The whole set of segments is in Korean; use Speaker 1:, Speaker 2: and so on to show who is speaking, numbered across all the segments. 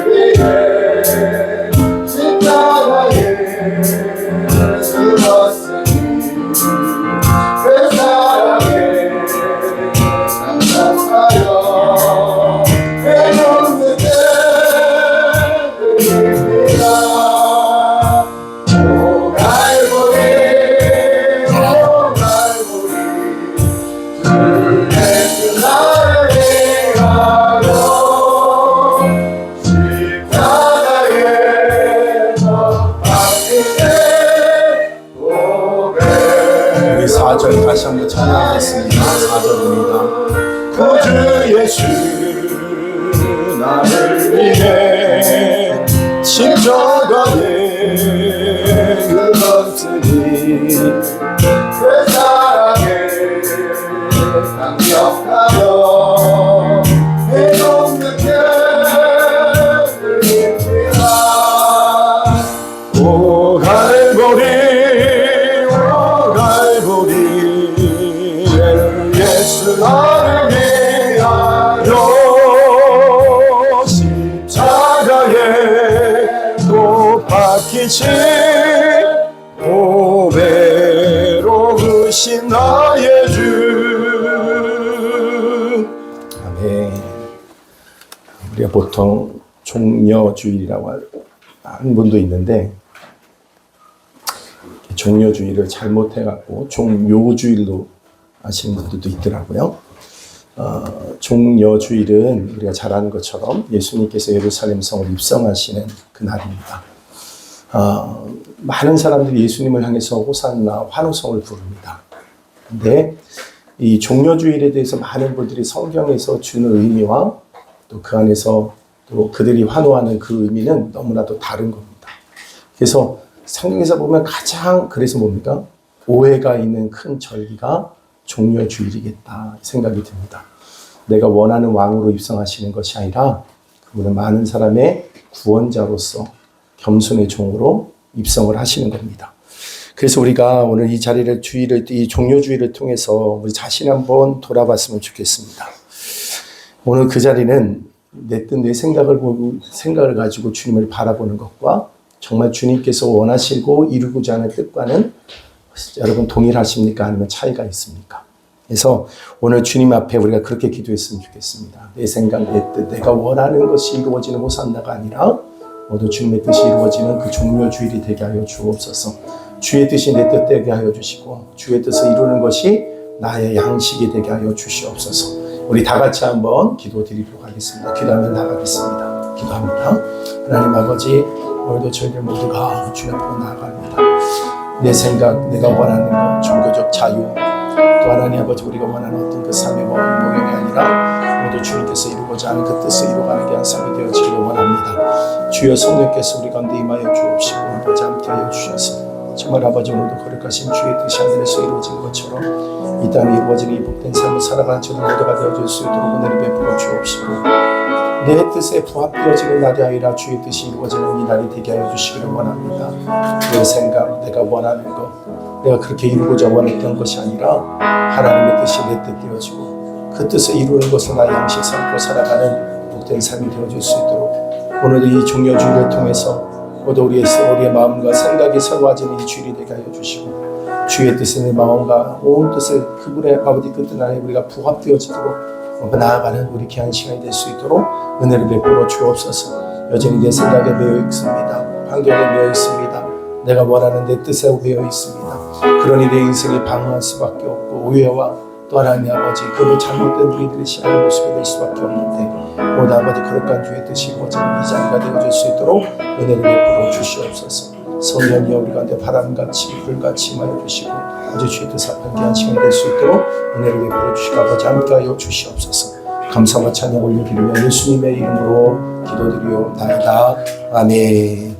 Speaker 1: 위해 십자가에 죽었으니 그 사랑에 감사하여 해놓는 때들입니다. 오 갈보리 오 갈보리 주 예수 나를 위하여 십자가에 못 박히신 고백.
Speaker 2: 우리 4절 다시 한번 찬양하겠습니다. 4절입니다. 구주 예수 나를 위해 십자가에 죽었으니
Speaker 1: 그 사랑에 강력하여 해놓는 때들입니다.
Speaker 2: 오 갈보리 오 갈보리 예수 나를 위하여 십자가에 못 박히신 오배로우신 나의 주. 아멘. 우리가 보통 종려주일이라고 하는 분도 있는데 종려주일을 잘못해갖고 종묘주일로 하시는 분들도 있더라고요. 종려주일은 우리가 잘 아는 것처럼 예수님께서 예루살렘 성을 입성하시는 그 날입니다. 많은 사람들이 예수님을 향해서 호산나 환호성을 부릅니다. 근데 이 종려주일에 대해서 많은 분들이 성경에서 주는 의미와 또 그 안에서 또 그들이 환호하는 그 의미는 너무나도 다른 겁니다. 그래서 성경에서 보면 가장 그래서 뭡니까? 오해가 있는 큰 절기가 종려주일이겠다 생각이 듭니다. 내가 원하는 왕으로 입성하시는 것이 아니라 그분은 많은 사람의 구원자로서 겸손의 종으로 입성을 하시는 겁니다. 그래서 우리가 오늘 이 자리를 이 종려주일을 통해서 우리 자신 한번 돌아봤으면 좋겠습니다. 오늘 그 자리는 내 뜻, 내 생각을 가지고 주님을 바라보는 것과 정말 주님께서 원하시고 이루고자 하는 뜻과는 여러분 동일하십니까? 아니면 차이가 있습니까? 그래서 오늘 주님 앞에 우리가 그렇게 기도했으면 좋겠습니다. 내 생각, 내 뜻, 내가 원하는 것이 이루어지는 호산나가 아니라 모두 주님의 뜻이 이루어지는 그 종려주일이 되게 하여 주옵소서. 주의 뜻이 내 뜻 되게 하여 주시고 주의 뜻을 이루는 것이 나의 양식이 되게 하여 주시옵소서. 우리 다 같이 한번 기도드리도록 하겠습니다. 기도하면 나가겠습니다. 기도합니다. 하나님 아버지, 오늘도 저희들 모두가 주님 앞으로 나아갑니다. 내 생각, 내가 원하는 것, 종교적 자유, 또 하나님 아버지 우리가 원하는 어떤 그 삶의 모형이 아니라 모두 주님께서 이루고자 하는 그 뜻을 이루어가는 게 한 삶이 되어지기를 원합니다. 주여 성령께서 우리 가운데 임하여 주옵시고 아버지 함께 하여 주셔서 정말 아버지 오늘도 거룩하신 주의 뜻이 하늘에서 이루어진 것처럼 이 땅에 이루어지는 이 복된 삶을 살아가는 저들 모두가 되어줄 수 있도록 은혜를 베풀어 주옵시고 내 뜻에 부합되어지는 날이 아니라 주의 뜻이 이루어지는 이 날이 되게 하여 주시기를 원합니다. 내 생각, 내가 원하는 것, 내가 그렇게 이루고자 원했던 것이 아니라 하나님의 뜻이 내 뜻 되어지고 그 뜻을 이루는 것을 나의 양식 삼고 살아가는 복된 삶이 되어줄 수 있도록 오늘도 이 종려주일을 통해서 모두 우리의 마음과 생각이 새로워지는 이 주일이 되게 하여 주시고 주의 뜻에 내 마음과 온 뜻을 그분의 아버지 뜻 안에 우리가 부합되어지도록 나아가는 우리 귀한 시간이 될 수 있도록 은혜를 베풀어 주옵소서. 여전히 내 생각에 매여 있습니다. 환경에 매여 있습니다. 내가 원하는 내 뜻에 매여 있습니다. 그러니 내 인생이 방황할 수밖에 없고 오해와 또 하나님 아버지 그 잘못된 우리들의 신앙의 모습이 될 수밖에 없는데 오늘 아버지 거룩한 주의 뜻이 이루어지는 이 자리가 되어줄 수 있도록 은혜를 베풀어 주시옵소서. 성령이여 우리 가운데 바람같이 불같이 임하여 주시고 아주 주의 뜻 앞에 귀한 시간이 될 수 있도록 은혜를 베풀어 주시고 아버지 함께하여 주시옵소서. 감사와 찬양 올려드리며 예수님의 이름으로 기도드리옵나이다. 아멘.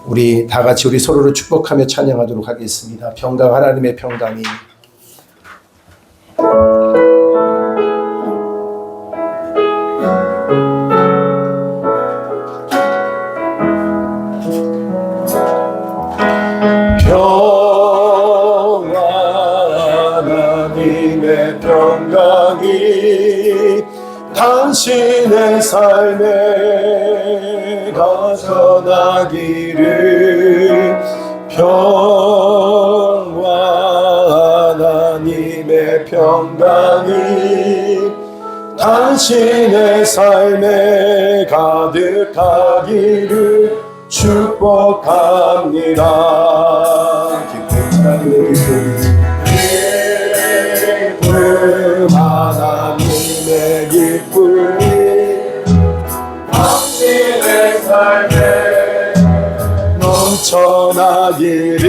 Speaker 2: 우리 다 같이 우리 서로를 축복하며 찬양하도록 하겠습니다. 평강 하나님의 평강이 하나님의 평강이 당신의 삶에 전하기를 평화 하나님의 평강이 당신의 삶에 가득하기를 축복합니다. 하나님의 기쁨 하나님의 기쁨이
Speaker 1: 당신의 삶에
Speaker 2: 넘쳐나기를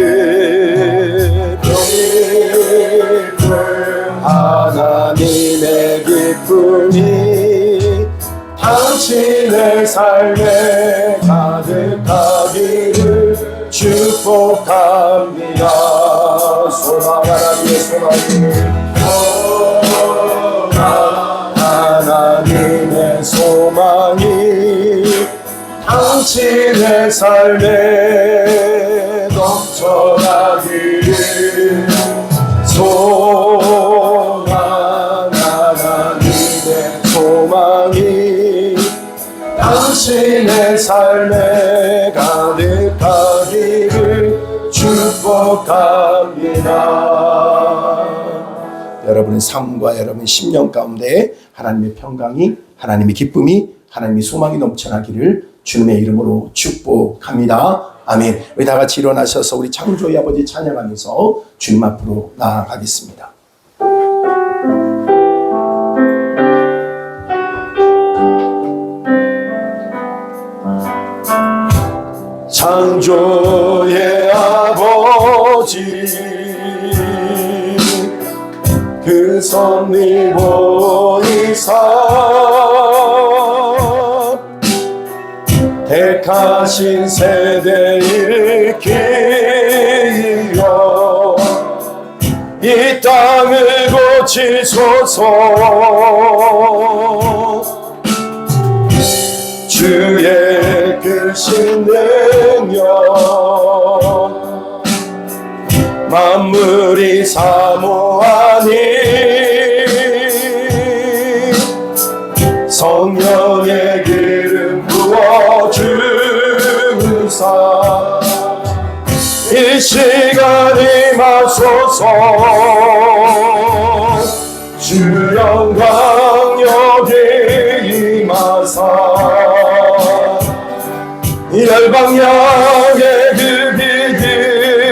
Speaker 2: 기쁨 하나님의 기쁨이 당신의 삶에 가득하기를 축복합니다. 소망 하나님의 하나님의 소망이 당신의 삶에 넘쳐나기를 소망 하나님의 소망이 당신의 삶에 가득하기를 축복합니다. 여러분의 삶과 여러분의 심령 가운데 하나님의 평강이, 하나님의 기쁨이, 하나님의 소망이 넘쳐나기를 주님의 이름으로 축복합니다. 아멘. 우리 다 같이 일어나셔서 우리 창조의 아버지 찬양하면서 주님 앞으로 나아가겠습니다. 창조의 아버지 그 섭리 보이사 택하신 세대를 기여 이 땅을 고치소서 주의 크신 능력 만물이 사모하니 성령의 기름 부어주사 이 시간이 마소서 주 영광 여기 임하사 열방향의 그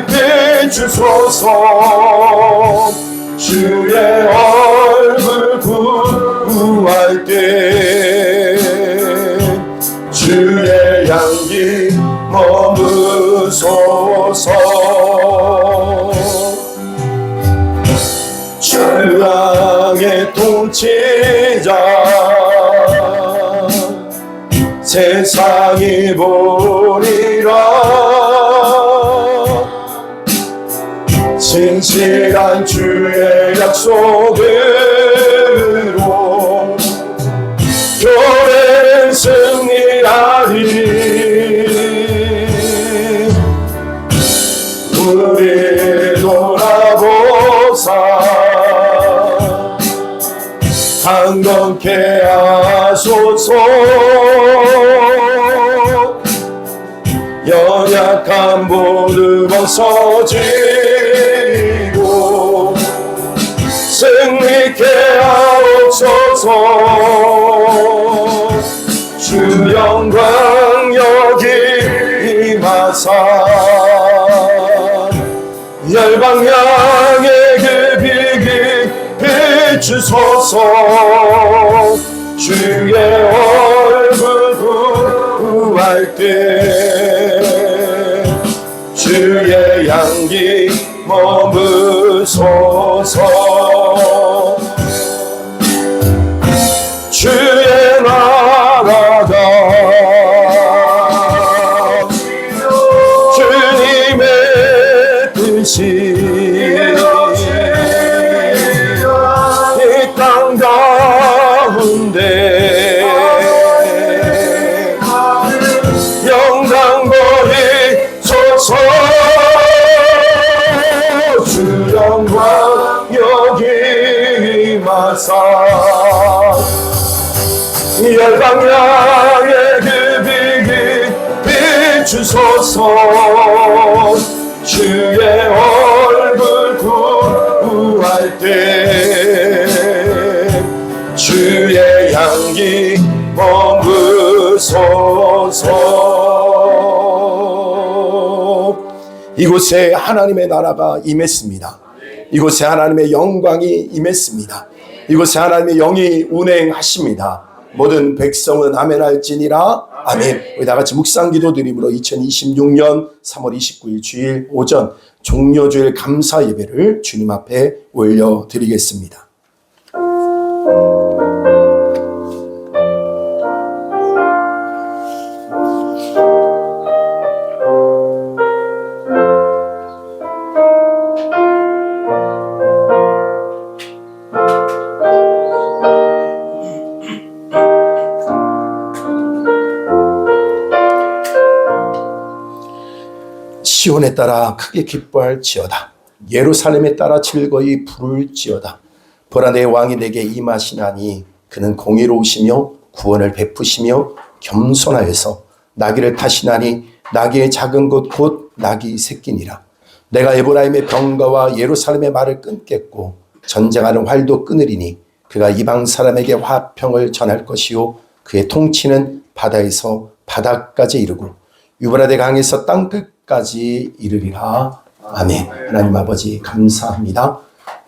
Speaker 2: 빛 주소서 주의 얼굴 구할 때 주의 향기 머무소서 주왕의 통치자 세상이 보리라 진실한 주의 약속으로 교회는 승리하리 우리 돌아보사 강건케 하소서 연약한 모두 벗어지고 승리케 하옵소서 주 영광 여기 임하사 열방향의 그 빛이 비추소서 주의 얼굴 구할 때 주의 향기 머무소서 주의 나라가 주님의 뜻이 이 땅 가운데 영광 보이소서 주 영광 열방향의 그 빛이 비추소서. 주의 얼굴 구할 때 주의 향기 머무소서. 이곳에 하나님의 나라가 임했습니다. 이곳에 하나님의 영광이 임했습니다. 이곳에 하나님의 영이 운행하십니다. 모든 백성은 아멘 할지니라. 아멘. 우리 다 같이 묵상기도 드림으로 2026년 3월 29일 주일 오전 종려주일 감사 예배를 주님 앞에 올려드리겠습니다. 시온에 따라 크게 기뻐할지어다. 예루살렘에 따라 즐거이 부를지어다. 보라, 내 왕이 내게 임하시나니 그는 공의로우시며 구원을 베푸시며 겸손하여서 나귀를 타시나니 나귀의 작은 것 곧 나귀 새끼니라. 내가 에브라임의 병거와 예루살렘의 말을 끊겠고 전쟁하는 활도 끊으리니 그가 이방 사람에게 화평을 전할 것이요 그의 통치는 바다에서 바다까지 이르고 유브라데 강에서 땅끝까지 이르리라. 아멘. 하나님 아버지 감사합니다.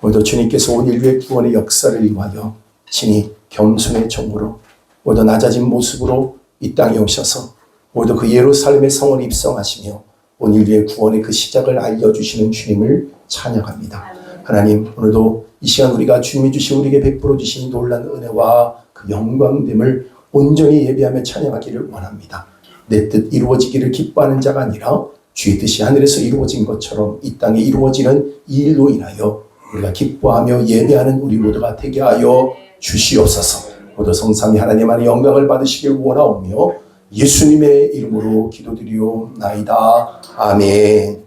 Speaker 2: 오늘도 주님께서 온 인류의 구원의 역사를 위하여 친히 겸손의 종으로 오늘도 낮아진 모습으로 이 땅에 오셔서 오늘도 그 예루살렘의 성을 입성하시며 온 인류의 구원의 그 시작을 알려주시는 주님을 찬양합니다. 하나님, 오늘도 이 시간 우리가 주님이 주신 우리에게 베풀어 주신 놀라운 은혜와 그 영광됨을 온전히 예배하며 찬양하기를 원합니다. 내 뜻 이루어지기를 기뻐하는 자가 아니라 주의 뜻이 하늘에서 이루어진 것처럼 이 땅에 이루어지는 이 일로 인하여 우리가 기뻐하며 예배하는 우리 모두가 되게 하여 주시옵소서. 모두 성삼위 하나님 안에 영광을 받으시길 원하오며 예수님의 이름으로 기도드리옵나이다. 아멘.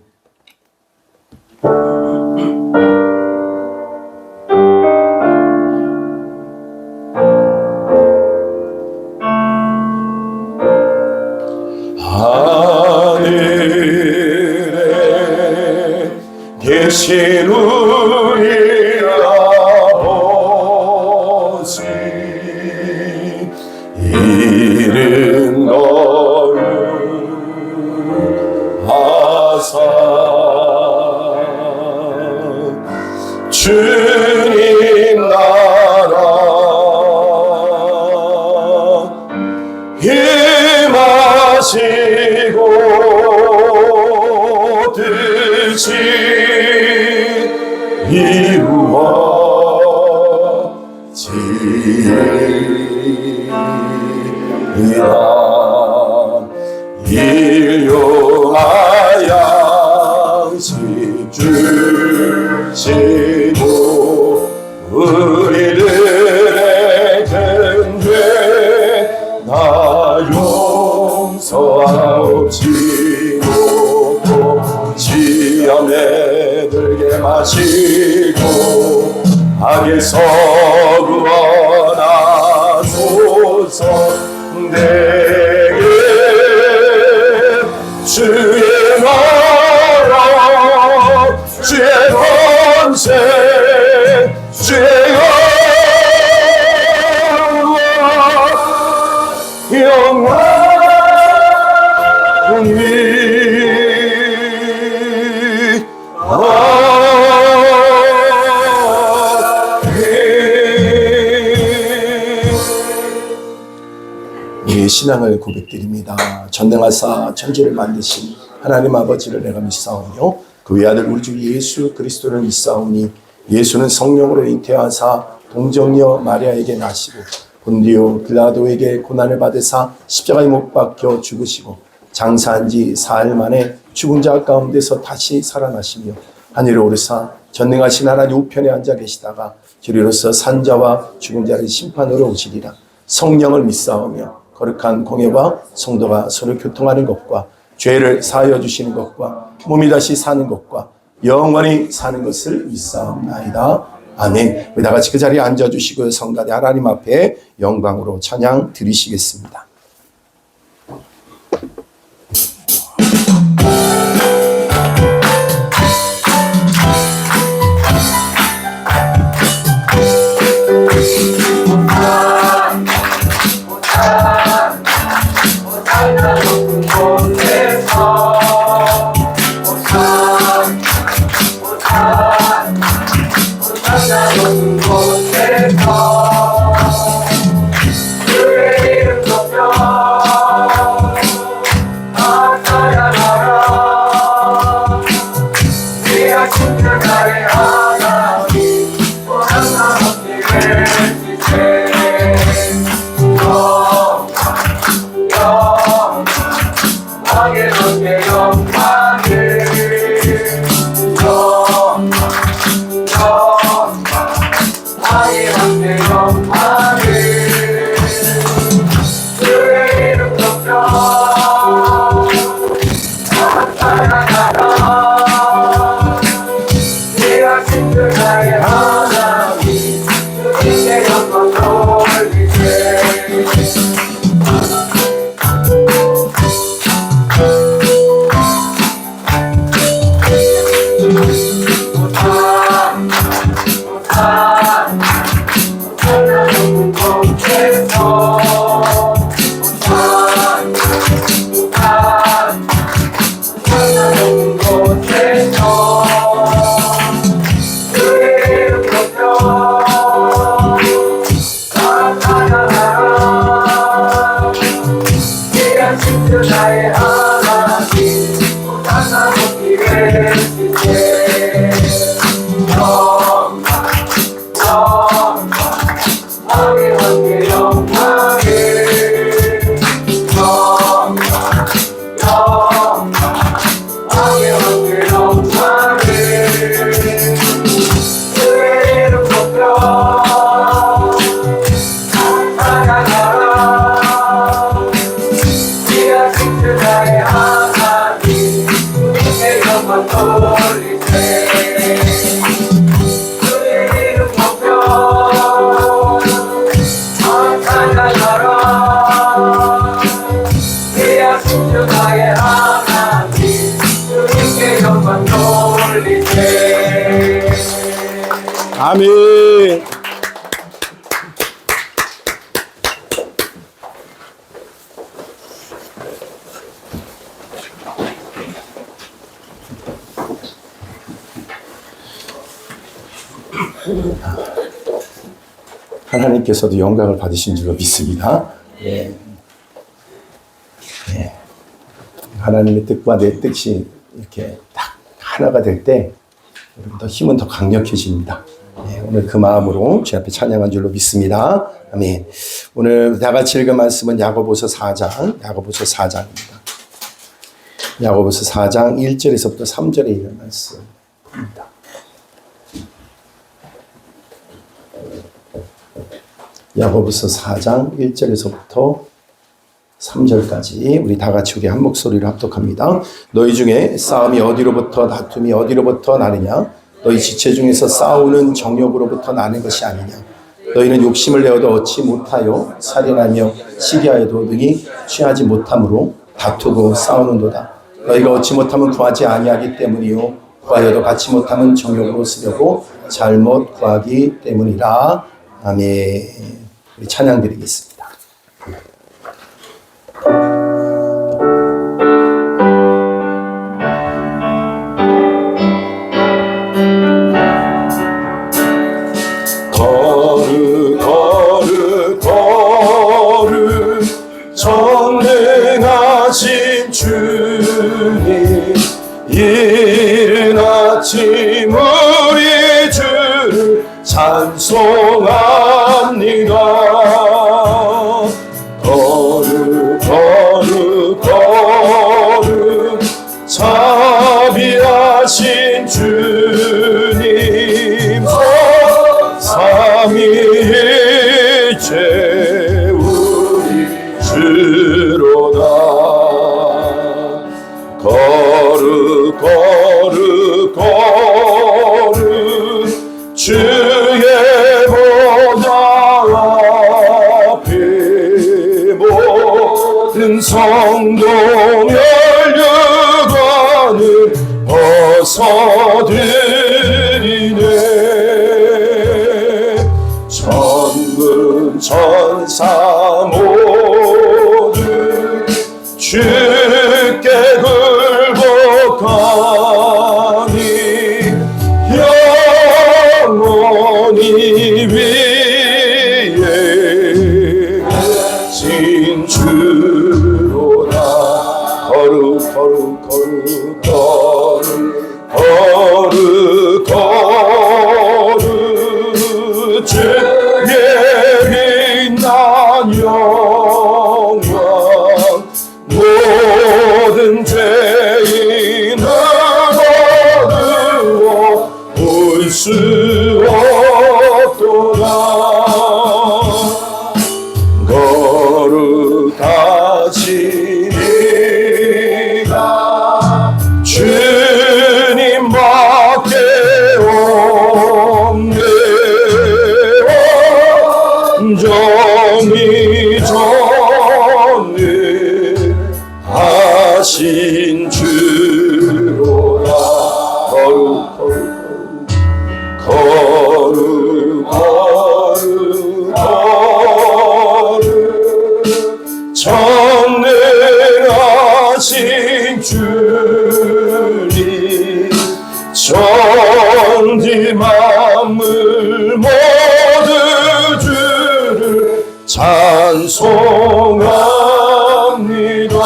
Speaker 2: 하늘에 계신 우리 아버지, 이름 거룩하사 주님 나라 임하시고 뜻이 이루어지리라. 일용할 양식 주시고 우리들의 근죄 나 용서하옵시고 또 시험에 들게 마시고 악에서 구원하소서. 내게 주의 나라 주의 권세 주의 영원히 신앙을 고백드립니다. 전능하사 천지를 만드신 하나님 아버지를 내가 믿사오며 그 외아들 우리 주 예수 그리스도를 믿사오니 예수는 성령으로 잉태하사 동정녀 마리아에게 나시고 본디오 빌라도에게 고난을 받으사 십자가에 못 박혀 죽으시고 장사한 지 사흘 만에 죽은 자 가운데서 다시 살아나시며 하늘에 오르사 전능하신 하나님 우편에 앉아 계시다가 주리로서 산자와 죽은 자를 심판으로 오시리라. 성령을 믿사오며 거룩한 공예와 성도가 서로 교통하는 것과 죄를 사하여 주시는 것과 몸이 다시 사는 것과 영원히 사는 것을 믿사옵나이다. 아멘. 우리 다 같이 그 자리에 앉아주시고 성가대 하나님 앞에 영광으로 찬양 드리시겠습니다. 아멘. 하나님께서도 영광을 받으신 줄로 믿습니다. 예. 예. 하나님의 뜻과 내 뜻이 이렇게 딱 하나가 될 때 더 힘은 더 강력해집니다. 예, 오늘 그 마음으로 제 앞에 찬양한 줄로 믿습니다. 아멘. 오늘 다 같이 읽은 말씀은 야고보서 4장, 야고보서 4장입니다. 야고보서 4장 1절에서부터 3절에 있는 말씀입니다. 야고보서 4장 1절에서부터 3절까지 우리 다 같이 우리 한 목소리로 합독합니다. 너희 중에 싸움이 어디로부터 다툼이 어디로부터 나느냐? 너희 지체 중에서 싸우는 정욕으로부터 나는 것이 아니냐? 너희는 욕심을 내어도 얻지 못하여 살인하며 시기하여도 능히 취하지 못함으로 다투고 싸우는도다. 너희가 얻지 못하면 구하지 아니하기 때문이요 구하여도 받지 못하면 정욕으로 쓰려고 잘못 구하기 때문이라. 아멘. 우리 찬양 드리겠습니다. 전능하신 주님 이른 아침 우리 주를 찬송합니다. 거룩 자비하신 주님 삼위일체 우리 주로다. 거룩 주의 모든 성도 멸류관을 벗어드리네. 천군 천사 모두 주께 굴복하니 영원히 위에 진주로다. 거룩 거룩 거룩 거룩 거룩 거룩 주의 빛난 영광. 모든 죄인을 거두어 올 수 없도다. 거룩하시니가 주님밖에 없네. 온전히 전능하신 주로다. 거룩 거룩 거룩 거룩 전능하신 주님, 천지 만물 모두 주를 찬송합니다.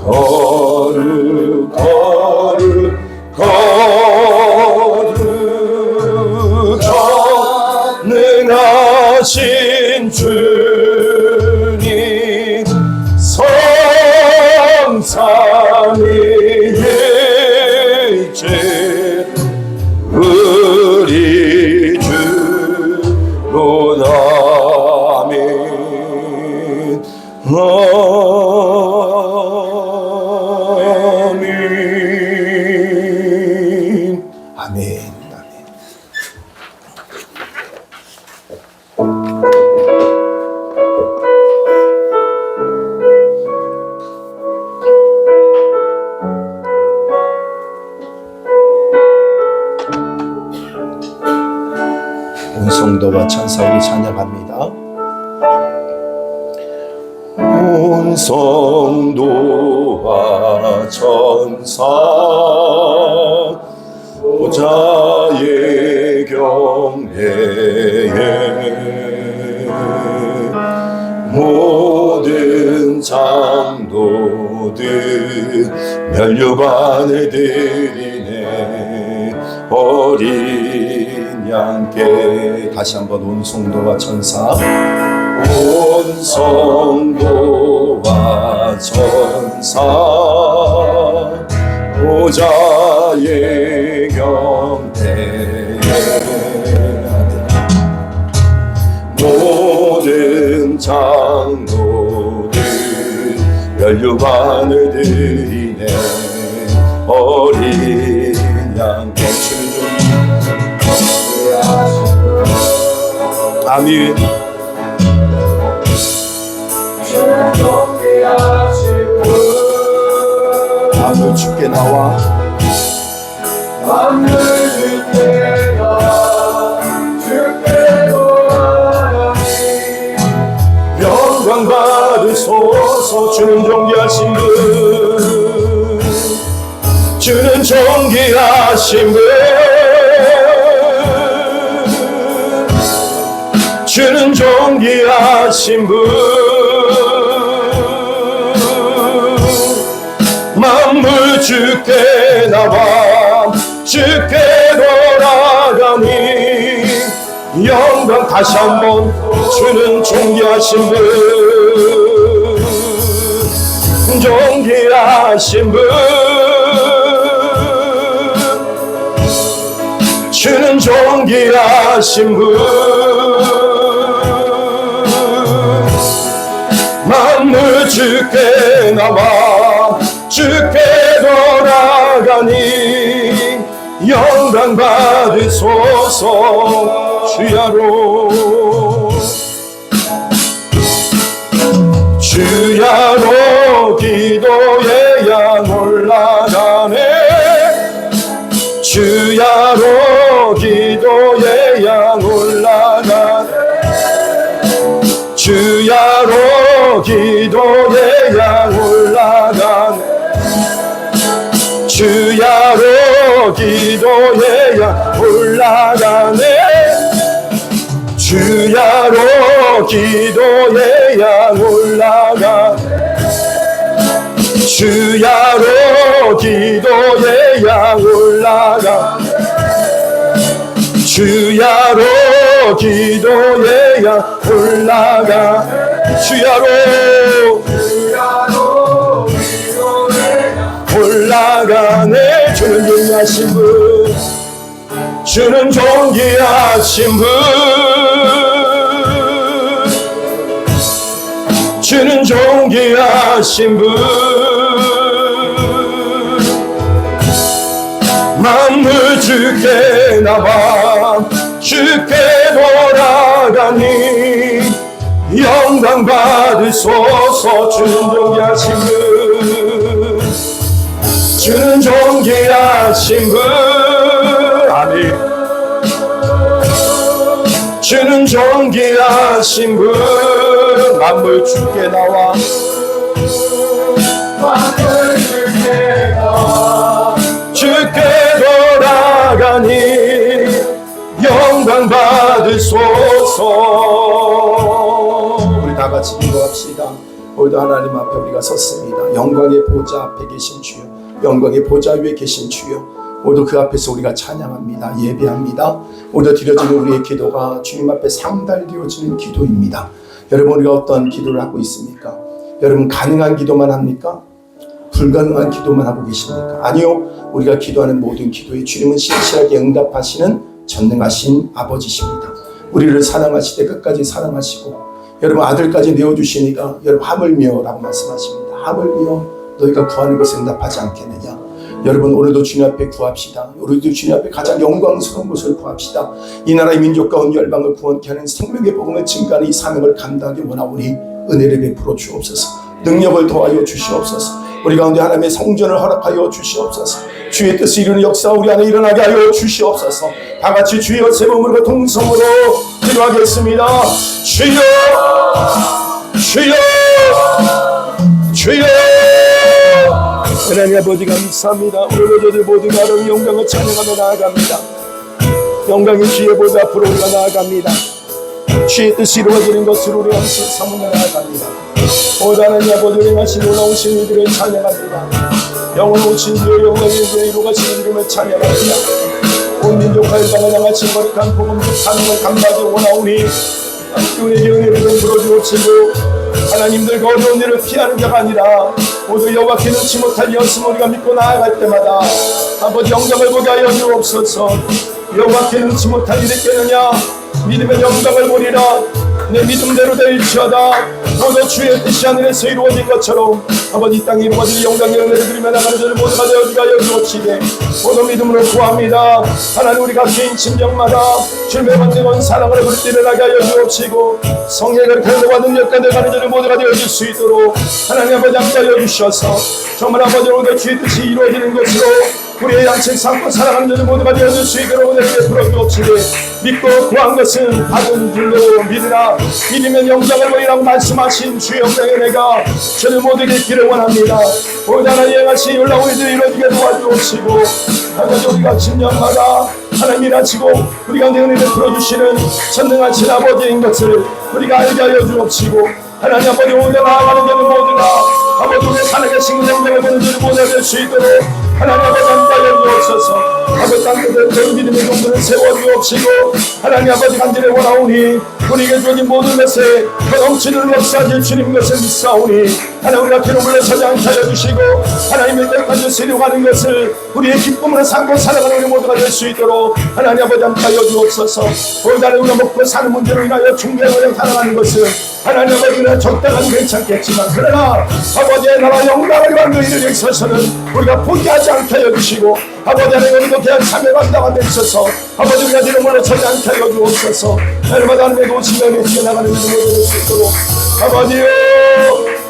Speaker 2: 거룩 거룩 거룩 전능하신 주님, 성삼위 일체 우리 주로다. 아멘. 아멘. 아멘. 온 성도와 천사 우리 찬양합니다. 온 성도와 천사 보좌의 경배에 모든 장로들 멸류관을 드리네. 어린 양께 다시 한번 온 성도와 천사, 온 성도와 천사 보좌의 경배에 모든 장로들 멸류관을 드리네. 어린 양께 아멘. 하늘 주께 나와
Speaker 1: 하늘 주께 나와 주께 돌아가니
Speaker 2: 영광 받으소서. 주는 존귀하신 분, 주는 존귀하신 분, 주는 존귀하신 분, 만물 주께 나와 주께 돌아가니 영광. 다시 한번 주는 존귀하신 분, 존귀하신 분, 주는 존귀하신 분, 만물 주께 나와 주께 돌아가니 영광 받으소서. 주야로 주야로 기도의 양 올라가네 주야로 기도의 양 올라가네 주야로 기도의 양 올라가네 주야로 기도의 양 올라가네 주야로 기도의 양 올라가 주야로 기도의 양 올라가네 주는 존귀하신 분 주는 존귀하신 분 주는 존귀하신 분 만물 주께 나와 주께 돌아가니 영광 받으소서 주는 존귀하신 분 주는 존귀하신 분 아멘 주는 존귀하신 분 만물 주께 나와 만물 주께 나와 주께 돌아가니 영광 받으소서 우리 다 같이 기도합시다. 오늘도 하나님 앞에 우리가 섰습니다. 영광의 보좌 앞에 계신 주여 영광의 보좌 위에 계신 주여 오늘도 그 앞에서 우리가 찬양합니다. 예배합니다. 오늘도 드려지는 우리의 기도가 주님 앞에 상달되어지는 기도입니다. 여러분 우리가 어떤 기도를 하고 있습니까? 여러분 가능한 기도만 합니까? 불가능한 기도만 하고 계십니까? 아니요. 우리가 기도하는 모든 기도에 주님은 신실하게 응답하시는 전능하신 아버지십니다. 우리를 사랑하시되 끝까지 사랑하시고 여러분 아들까지 내어주시니까 여러분 하물며 라고 말씀하십니다. 하물며 너희가 구하는 것에 응답하지 않겠느냐. 여러분 오늘도 주님 앞에 구합시다. 우리도 주님 앞에 가장 영광스러운 것을 구합시다. 이 나라의 민족 가운데 열방을 구원케 하는 생명의 복음을 증가하는 이 사명을 감당하기 원하오니 은혜를 베풀어 주옵소서. 능력을 더하여 주시옵소서. 우리 가운데 하나님의 성전을 허락하여 주시옵소서. 주의 뜻을 이루는 역사 우리 안에 일어나게 하여 주시옵소서. 다 같이 주여 세 몸으로 동성으로 기도하겠습니다. 주여 주여 주여 하나님 아버지 감사합니다. 오늘도 저들 모두가 하나님의 영광을 찬양하며 나아갑니다. 영광의 주의 보좌 앞으로 우리가 나아갑니다. 주의 뜻이 이루어지는 것으로 우리 함께 삼으며 나아갑니다. 오늘 하나님 아버지 은행하신 놀라우신 이들을 찬양합니다. 영원하신 주의 영광의 주의 이루어가신 이름을 찬양합니다. 온 민족과 열방을 향하신 거룩한 복음적 사명을 감당하기 원하오니 우리에게 은혜를 베풀어 주옵시고 하나님들과 어려운 일을 피하는 자가 아니라 모두 여호와께 능치 못할 연습을 우리가 믿고 나아갈 때마다 아버지 영광을 보게 하여 주옵소서. 여호와께 능치 못할 일이 있겠느냐. 믿음의 영광을 보리라. 내 믿음대로 될지어다. 모두 주의 뜻이 하늘에서 이루어진 것처럼 아버지 이 땅에 이루어질 영광의 은혜를 드리며 나가는 자를 모두가 되어지게 하여 주옵시되 모두 믿음으로 구합니다. 하나님 우리가 개인 심정마다 주님의 만능한 사랑을 부를 일어나게 하여 주옵시고 성령의 강도와 능력과 내가는 자를 모두가 되어질 수 있도록 하나님 아버지 함께하여 주셔서 정말 아버지 오늘 주의 뜻이 이루어지는 것으로 우리의 양식 삼고 사랑하는 자들 모두가 되어줄 수 있도록 은혜를 베풀어 주옵시되 믿고 구한 것은 받은 줄로 믿으라. 믿으면 영광을 보이라고 말씀하신 주의 영광의 내가 저를 모두에게 있기를 원합니다. 오늘 하나님 행하신 놀라운 일들이 이루어지게 도와주옵시고 하나님 우리가 진정마다 하나님 일하시고 우리가 내 은혜를 풀어주시는 전능하신 아버지인 것을 우리가 알게 하여 주옵시고 하나님 아버지 오늘 나아가는 자들 모두가 아버지 우리의 살아계신 영광을 보는 자를 모두가 될 수 있도록 하나님 아버지 함께하여 주옵소서. 아버지 땅끝에 그 믿음의 종들을 세워주옵시고 하나님 아버지 간절히 원하오니 우리에게 주어진 모든 것에 그 넘치는 역사하실 주님 것을 믿사오니 하나님 우리가 기름 물러서지 않게 하여 주시고 하나님의 때까지 세려가는 것을 우리의 기쁨으로 삼고 살아가는 우리 모두가 될 수 있도록 하나님 아버지 함께하여 주옵소서. 오늘날에 우리가 먹고 사는 문제로 인하여 중대하여 살아가는 것은 하나님 아버지는 적당한 괜찮겠지만 그러나 아버지의 나라 영광을 받는 일에 있어서는 우리가 포기하지 않게 하여 주시고 아버지 하나님도 대한 참여 감당한 데 있어서 아버지 우리가 이름으로 서지 않게 하여 주옵소서. 날마다 하나님의 도시가 맺혀 나가는 일을 모두 될 수 있도록 아버지여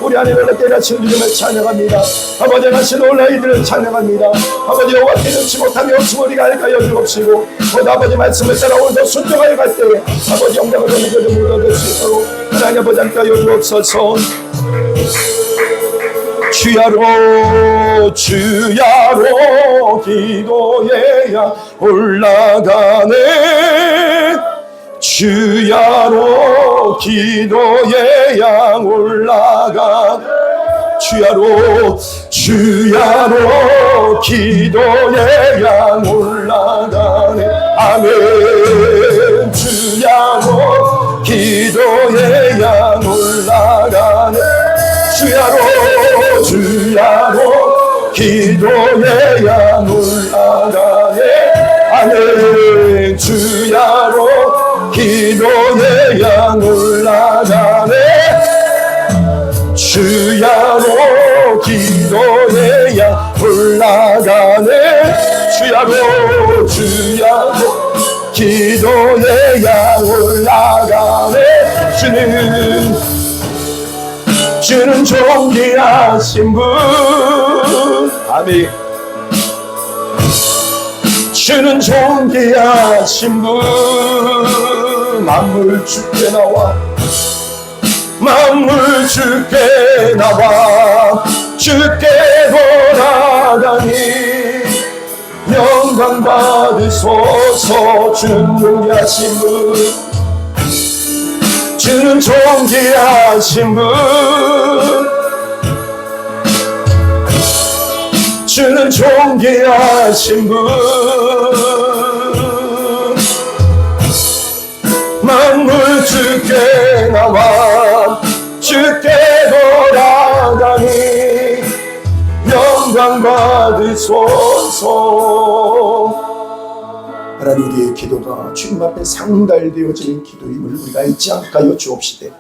Speaker 2: 우리 하나님을 깨닫힌 믿음을 찬양합니다. 아버지 하나님 놀라운 이들을 찬양합니다. 아버지 여호와께 능치 못함이 없음을 우리가 알까여 주옵시고 곧 아버지 말씀을 따라 오늘도 순종하여 갈 때에 아버지 영광을 얻는 것을 못 얻을 수 있도록 하나님 아버지 함께하여 주옵소서. 주야로 주야로 기도해야 올라가네. 주야로 기도해야 올라가네. 주야로 주야로 기도해야 올라가네. 아멘. 주야로 기도해야 올라가네. 주야로 주야로 기도해야 올라가네. 아멘. 주야로 기도해야 올라가네. 주야로 기도해야 올라가네. 주야로 주야로 기도해야 올라가네. 주는 존귀하신 분. 아멘. 주는 존귀하신 분. 만물 주께 나와 만물 주께 나와 주께 돌아가니 영광 받으소서. 주는 존귀하신 분. 주는 존귀하신 분. 주는 존귀하신 분. 만물 주께 나와 주께 돌아가니 영광 받으소서. 하나님 우리의 기도가 주님 앞에 상달되어지는 기도임을 우리가 잊지 않게 하여 주옵시되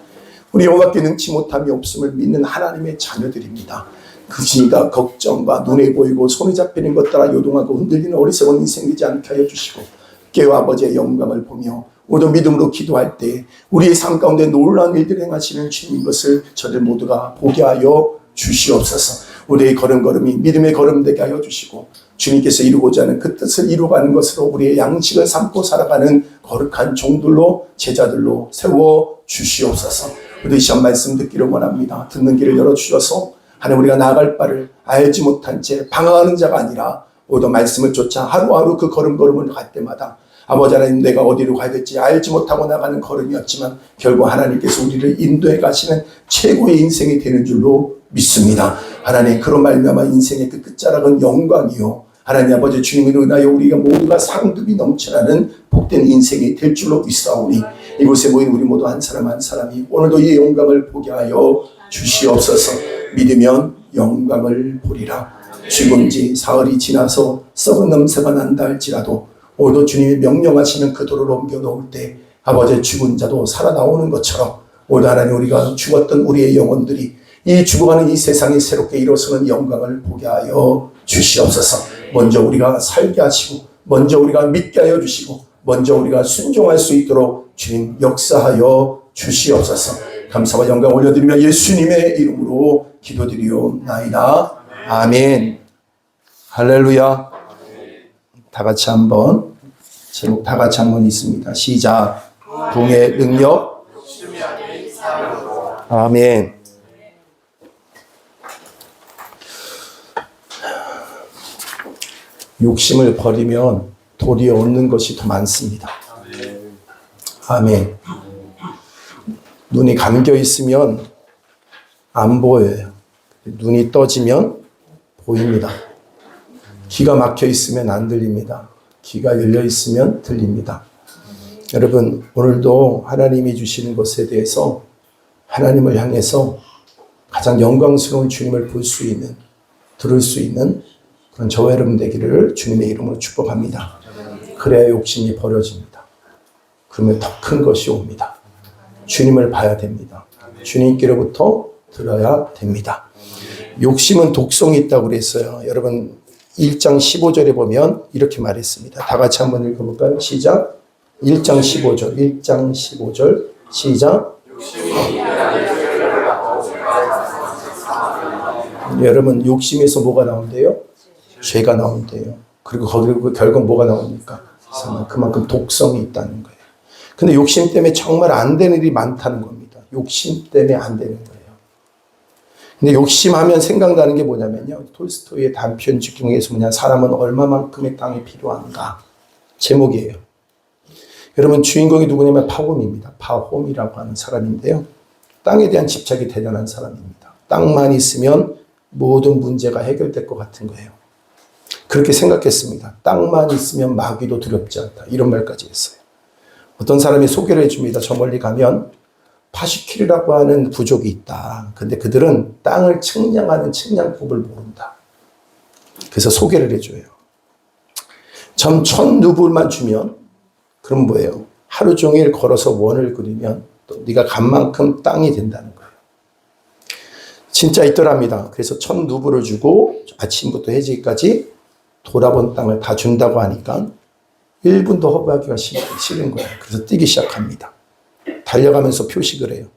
Speaker 2: 우리 여호와께 능치 못함이 없음을 믿는 하나님의 자녀들입니다. 근심과 걱정과 눈에 보이고 손에 잡히는 것 따라 요동하고 흔들리는 어리석은 인생 되지 않게 하여 주시고 깨와 아버지의 영광을 보며 모두 믿음으로 기도할 때 우리의 삶 가운데 놀라운 일들을 행하시는 주님인 것을 저들 모두가 보게 하여 주시옵소서. 우리의 걸음걸음이 믿음의 걸음 되게 하여 주시고 주님께서 이루고자 하는 그 뜻을 이루어가는 것으로 우리의 양식을 삼고 살아가는 거룩한 종들로 제자들로 세워 주시옵소서. 우리 시험 말씀 듣기를 원합니다. 듣는 길을 열어주셔서 하나님 우리가 나아갈 바를 알지 못한 채 방황하는 자가 아니라 오더 말씀을 쫓아 하루하루 그 걸음걸음을 갈 때마다 아버지 하나님 내가 어디로 가야 될지 알지 못하고 나가는 걸음이었지만 결국 하나님께서 우리를 인도해 가시는 최고의 인생이 되는 줄로 믿습니다. 하나님 그런 말미암아 인생의 그 끝자락은 영광이요 하나님 아버지 주님을 인하여 우리가 모두가 상급이 넘쳐나는 복된 인생이 될 줄로 믿사오니 이곳에 모인 우리 모두 한 사람 한 사람이 오늘도 이 영광을 보게 하여 주시옵소서. 믿으면 영광을 보리라. 죽은지 사흘이 지나서 썩은 냄새가 난다 할지라도 오늘도 주님이 명령하시는 그 도를 옮겨 놓을 때 아버지의 죽은 자도 살아나오는 것처럼 오늘 하나님 우리가 죽었던 우리의 영혼들이 이 죽어가는 이 세상에 새롭게 일어서는 영광을 보게 하여 주시옵소서. 먼저 우리가 살게 하시고 먼저 우리가 믿게 하여 주시고 먼저 우리가 순종할 수 있도록 주님 역사하여 주시옵소서. 감사와 영광 올려드리며 예수님의 이름으로 기도드리옵나이다. 아멘. 할렐루야. 다 같이 한번 제목 다 같이 한번 있습니다. 시작. 붕의 능력. 아멘. 욕심을 버리면 도리어 얻는 것이 더 많습니다. 아멘. 눈이 감겨 있으면 안 보여요. 눈이 떠지면 보입니다. 귀가 막혀 있으면 안 들립니다. 귀가 열려 있으면 들립니다. 여러분 오늘도 하나님이 주시는 것에 대해서 하나님을 향해서 가장 영광스러운 주님을 볼 수 있는 들을 수 있는 그런 저와 여러분 되기를 주님의 이름으로 축복합니다. 그래야 욕심이 버려집니다. 그러면 더 큰 것이 옵니다. 주님을 봐야 됩니다. 주님께로부터 들어야 됩니다. 욕심은 독성이 있다고 그랬어요. 여러분 1장 15절에 보면 이렇게 말했습니다. 다 같이 한번 읽어볼까요? 시작. 1장 15절 1장 15절 시작. 여러분 욕심에서 뭐가 나온대요? 죄가 나온대요. 그리고 거기로 결국 뭐가 나옵니까? 그만큼 독성이 있다는 거예요. 근데 욕심 때문에 정말 안 되는 일이 많다는 겁니다. 욕심 때문에 안 되는 거예요. 근데 욕심하면 생각나는 게 뭐냐면요. 톨스토이의 단편집 중에서 뭐냐, 사람은 얼마만큼의 땅이 필요한가? 제목이에요. 여러분 주인공이 누구냐면 파홈입니다. 파홈이라고 하는 사람인데요. 땅에 대한 집착이 대단한 사람입니다. 땅만 있으면 모든 문제가 해결될 것 같은 거예요. 그렇게 생각했습니다. 땅만 있으면 마귀도 두렵지 않다. 이런 말까지 했어요. 어떤 사람이 소개를 해줍니다. 저 멀리 가면 파시킬이라고 하는 부족이 있다. 근데 그들은 땅을 측량하는 측량법을 모른다. 그래서 소개를 해줘요. 점 1000루블만 주면 그럼 뭐예요? 하루 종일 걸어서 원을 그리면 또 네가 간 만큼 땅이 된다는 거예요. 진짜 있더랍니다. 그래서 1000루블을 주고 아침부터 해지까지 돌아본 땅을 다 준다고 하니까 1분도 허브하기가 싫은 거예요. 그래서 뛰기 시작합니다. 달려가면서 표식을 해요.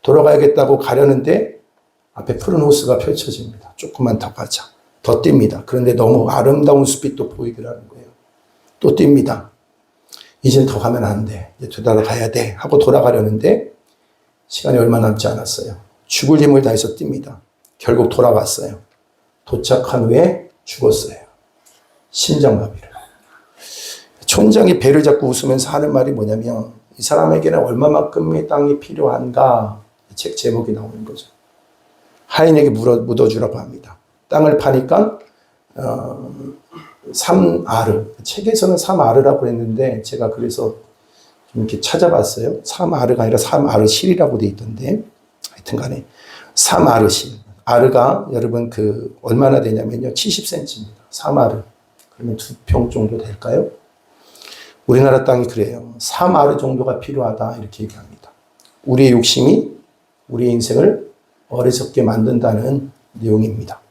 Speaker 2: 돌아가야겠다고 가려는데 앞에 푸른 호수가 펼쳐집니다. 조금만 더 가자. 더 뜁니다. 그런데 너무 아름다운 숲이 또 보이기를 하는 거예요. 또 뜁니다. 이젠 더 가면 안 돼. 이제 되돌아가야 돼. 하고 돌아가려는데 시간이 얼마 남지 않았어요. 죽을 힘을 다해서 뜁니다. 결국 돌아왔어요. 도착한 후에 죽었어요. 심장마비를. 촌장이 배를 잡고 웃으면서 하는 말이 뭐냐면 이 사람에게는 얼마만큼의 땅이 필요한가? 책 제목이 나오는 거죠. 하인에게 묻어주라고 합니다. 땅을 파니까 3아르. 책에서는 3아르라고 했는데 제가 그래서 좀 이렇게 찾아봤어요. 3아르가 아니라 3아르실이라고 돼 있던데 하여튼 간에 3아르실. 아르가 여러분 그 얼마나 되냐면요. 70cm입니다. 3아르. 그러면 2평 정도 될까요? 우리나라 땅이 그래요. 3아르 정도가 필요하다 이렇게 얘기합니다. 우리의 욕심이 우리의 인생을 어리석게 만든다는 내용입니다.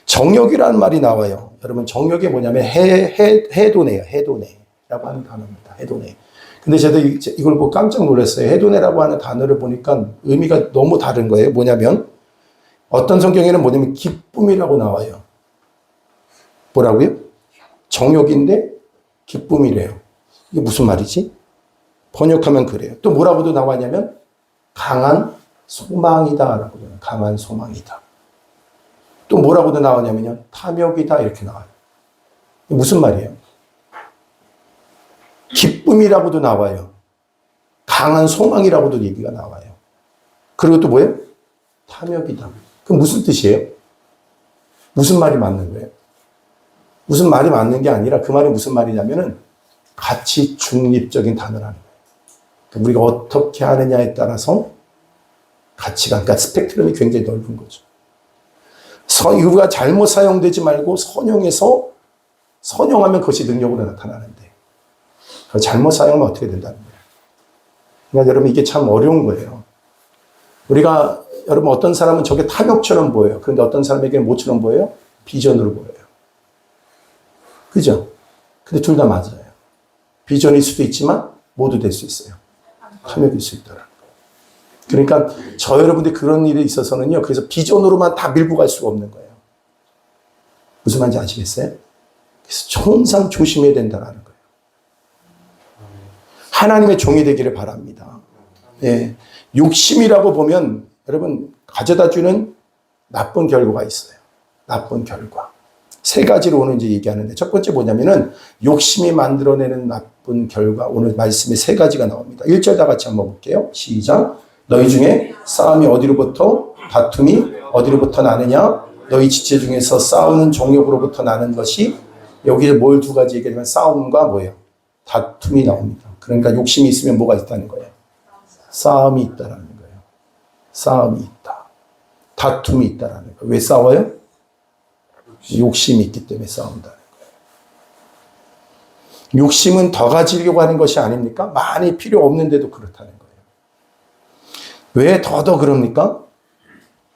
Speaker 2: 정욕이라는 말이 나와요. 여러분 정욕이 뭐냐면 해도네요. 해도네라고 하는 단어입니다. 해도네. 근데 저도 이걸 보고 깜짝 놀랐어요. 해도네라고 하는 단어를 보니까 의미가 너무 다른 거예요. 뭐냐면 어떤 성경에는 뭐냐면 기쁨이라고 나와요. 뭐라고요? 정욕인데 기쁨이래요. 이게 무슨 말이지? 번역하면 그래요. 또 뭐라고도 나왔냐면 강한 소망이다라고 해요. 강한 소망이다. 또 뭐라고도 나오냐면요. 탐욕이다 이렇게 나와요. 무슨 말이에요? 기쁨이라고도 나와요. 강한 소망이라고도 얘기가 나와요. 그리고 또 뭐예요? 탐욕이다. 그럼 무슨 뜻이에요? 무슨 말이 맞는 거예요? 무슨 말이 맞는 게 아니라 그 말이 무슨 말이냐면은 가치 중립적인 단어라는 거예요. 우리가 어떻게 하느냐에 따라서 가치가, 그러니까 스펙트럼이 굉장히 넓은 거죠. 이거가 잘못 사용되지 말고 선용해서 선용하면 그것이 능력으로 나타나는데 잘못 사용하면 어떻게 된다는 거예요. 그러니까 여러분 이게 참 어려운 거예요. 우리가 여러분 어떤 사람은 저게 탐욕처럼 보여요. 그런데 어떤 사람에게는 뭐처럼 보여요? 비전으로 보여요. 그죠? 근데 둘 다 맞아요. 비전일 수도 있지만 모두 될 수 있어요. 탐욕일 수 있더라고요. 그러니까 저 여러분들이 그런 일에 있어서는요. 그래서 비전으로만 다 밀고 갈 수가 없는 거예요. 무슨 말인지 아시겠어요? 그래서 항상 조심해야 된다는 거예요. 하나님의 종이 되기를 바랍니다. 네. 욕심이라고 보면 여러분 가져다 주는 나쁜 결과가 있어요. 나쁜 결과. 세 가지로 오늘 이제 얘기하는데 첫 번째 뭐냐면은 욕심이 만들어내는 나쁜 결과. 오늘 말씀에 세 가지가 나옵니다. 1절 다 같이 한번 볼게요. 시작. 너희 중에 싸움이 어디로부터 다툼이 어디로부터 나느냐? 너희 지체 중에서 싸우는 정욕으로부터 나는 것이 여기에 뭘 두 가지 얘기하면 싸움과 뭐예요? 다툼이 나옵니다. 그러니까 욕심이 있으면 뭐가 있다는 거예요? 싸움이 있다라는 거예요. 싸움이 있다. 다툼이 있다라는 거예요. 왜 싸워요? 욕심이 있기 때문에 싸운다는 거예요. 욕심은 더 가지려고 하는 것이 아닙니까? 많이 필요 없는데도 그렇다는 거예요. 왜 더 그럽니까?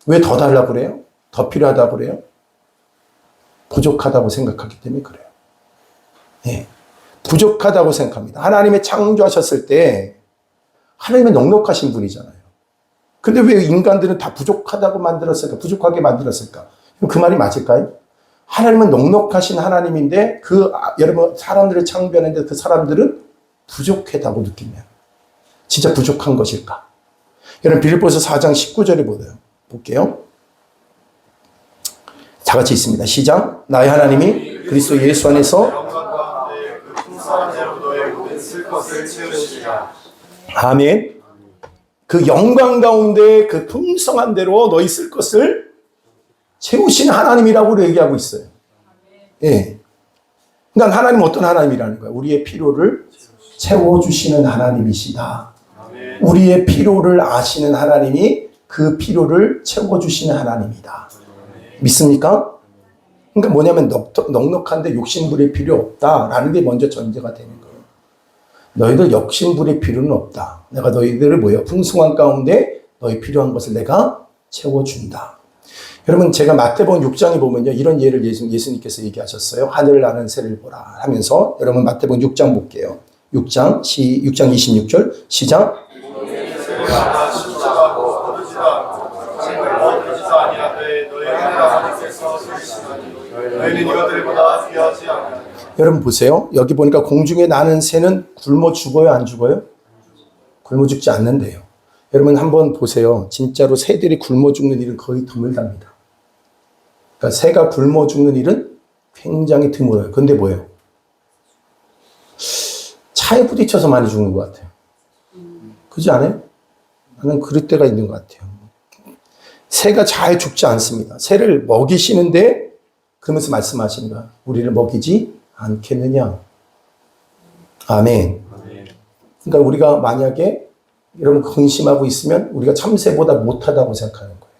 Speaker 2: 왜 더 달라고 그래요? 더 필요하다고 그래요? 부족하다고 생각하기 때문에 그래요. 네. 부족하다고 생각합니다. 하나님의 창조하셨을 때 하나님은 넉넉하신 분이잖아요. 근데 왜 인간들은 다 부족하다고 만들었을까? 부족하게 만들었을까? 그 말이 맞을까요? 하나님은 넉넉하신 하나님인데 여러분 사람들을 창조하는데 그 사람들은 부족하다고 느끼면 진짜 부족한 것일까? 여러분 빌립보서 4장 19절에 볼게요. 다 같이 있습니다. 시작. 나의 하나님이 그리스도 예수 안에서
Speaker 1: 영광 가운데 그 풍성한 대로 너의 모든 쓸 것을 채우시리라.
Speaker 2: 아멘. 그 영광 가운데 그 풍성한 대로 너희 쓸 것을 채우신 하나님이라고 얘기하고 있어요. 예. 그러니까 하나님은 어떤 하나님이라는 거예요? 우리의 필요를 채워주시는 하나님이시다. 우리의 필요를 아시는 하나님이 그 필요를 채워주시는 하나님이다. 믿습니까? 그러니까 뭐냐면 넉넉한데 욕심부릴 필요 없다라는 게 먼저 전제가 되는 거예요. 너희들 욕심부릴 필요는 없다. 내가 너희들을 풍성한 가운데 너희 필요한 것을 내가 채워준다. 여러분 제가 마태복음 6장에 보면요 이런 예를 예수님께서 얘기하셨어요. 하늘을 나는 새를 보라 하면서 여러분 마태복음 6장 볼게요. 6장 26절 시작. 여러분 보세요. 여기 보니까 공중에 나는 새는 굶어 죽어요, 안 죽어요? 굶어 죽지 않는데요. 여러분 한번 보세요. 진짜로 새들이 굶어 죽는 일은 거의 드물답니다. 그러니까 새가 굶어 죽는 일은 굉장히 드물어요. 근데 뭐예요? 차에 부딪혀서 많이 죽는 것 같아요. 그렇지 않아요? 나는 그럴 때가 있는 것 같아요. 새가 잘 죽지 않습니다. 새를 먹이시는데 그러면서 말씀하시는 거야. 우리를 먹이지 않겠느냐. 아멘. 그러니까 우리가 만약에 여러분 근심하고 있으면 우리가 참새보다 못하다고 생각하는 거예요.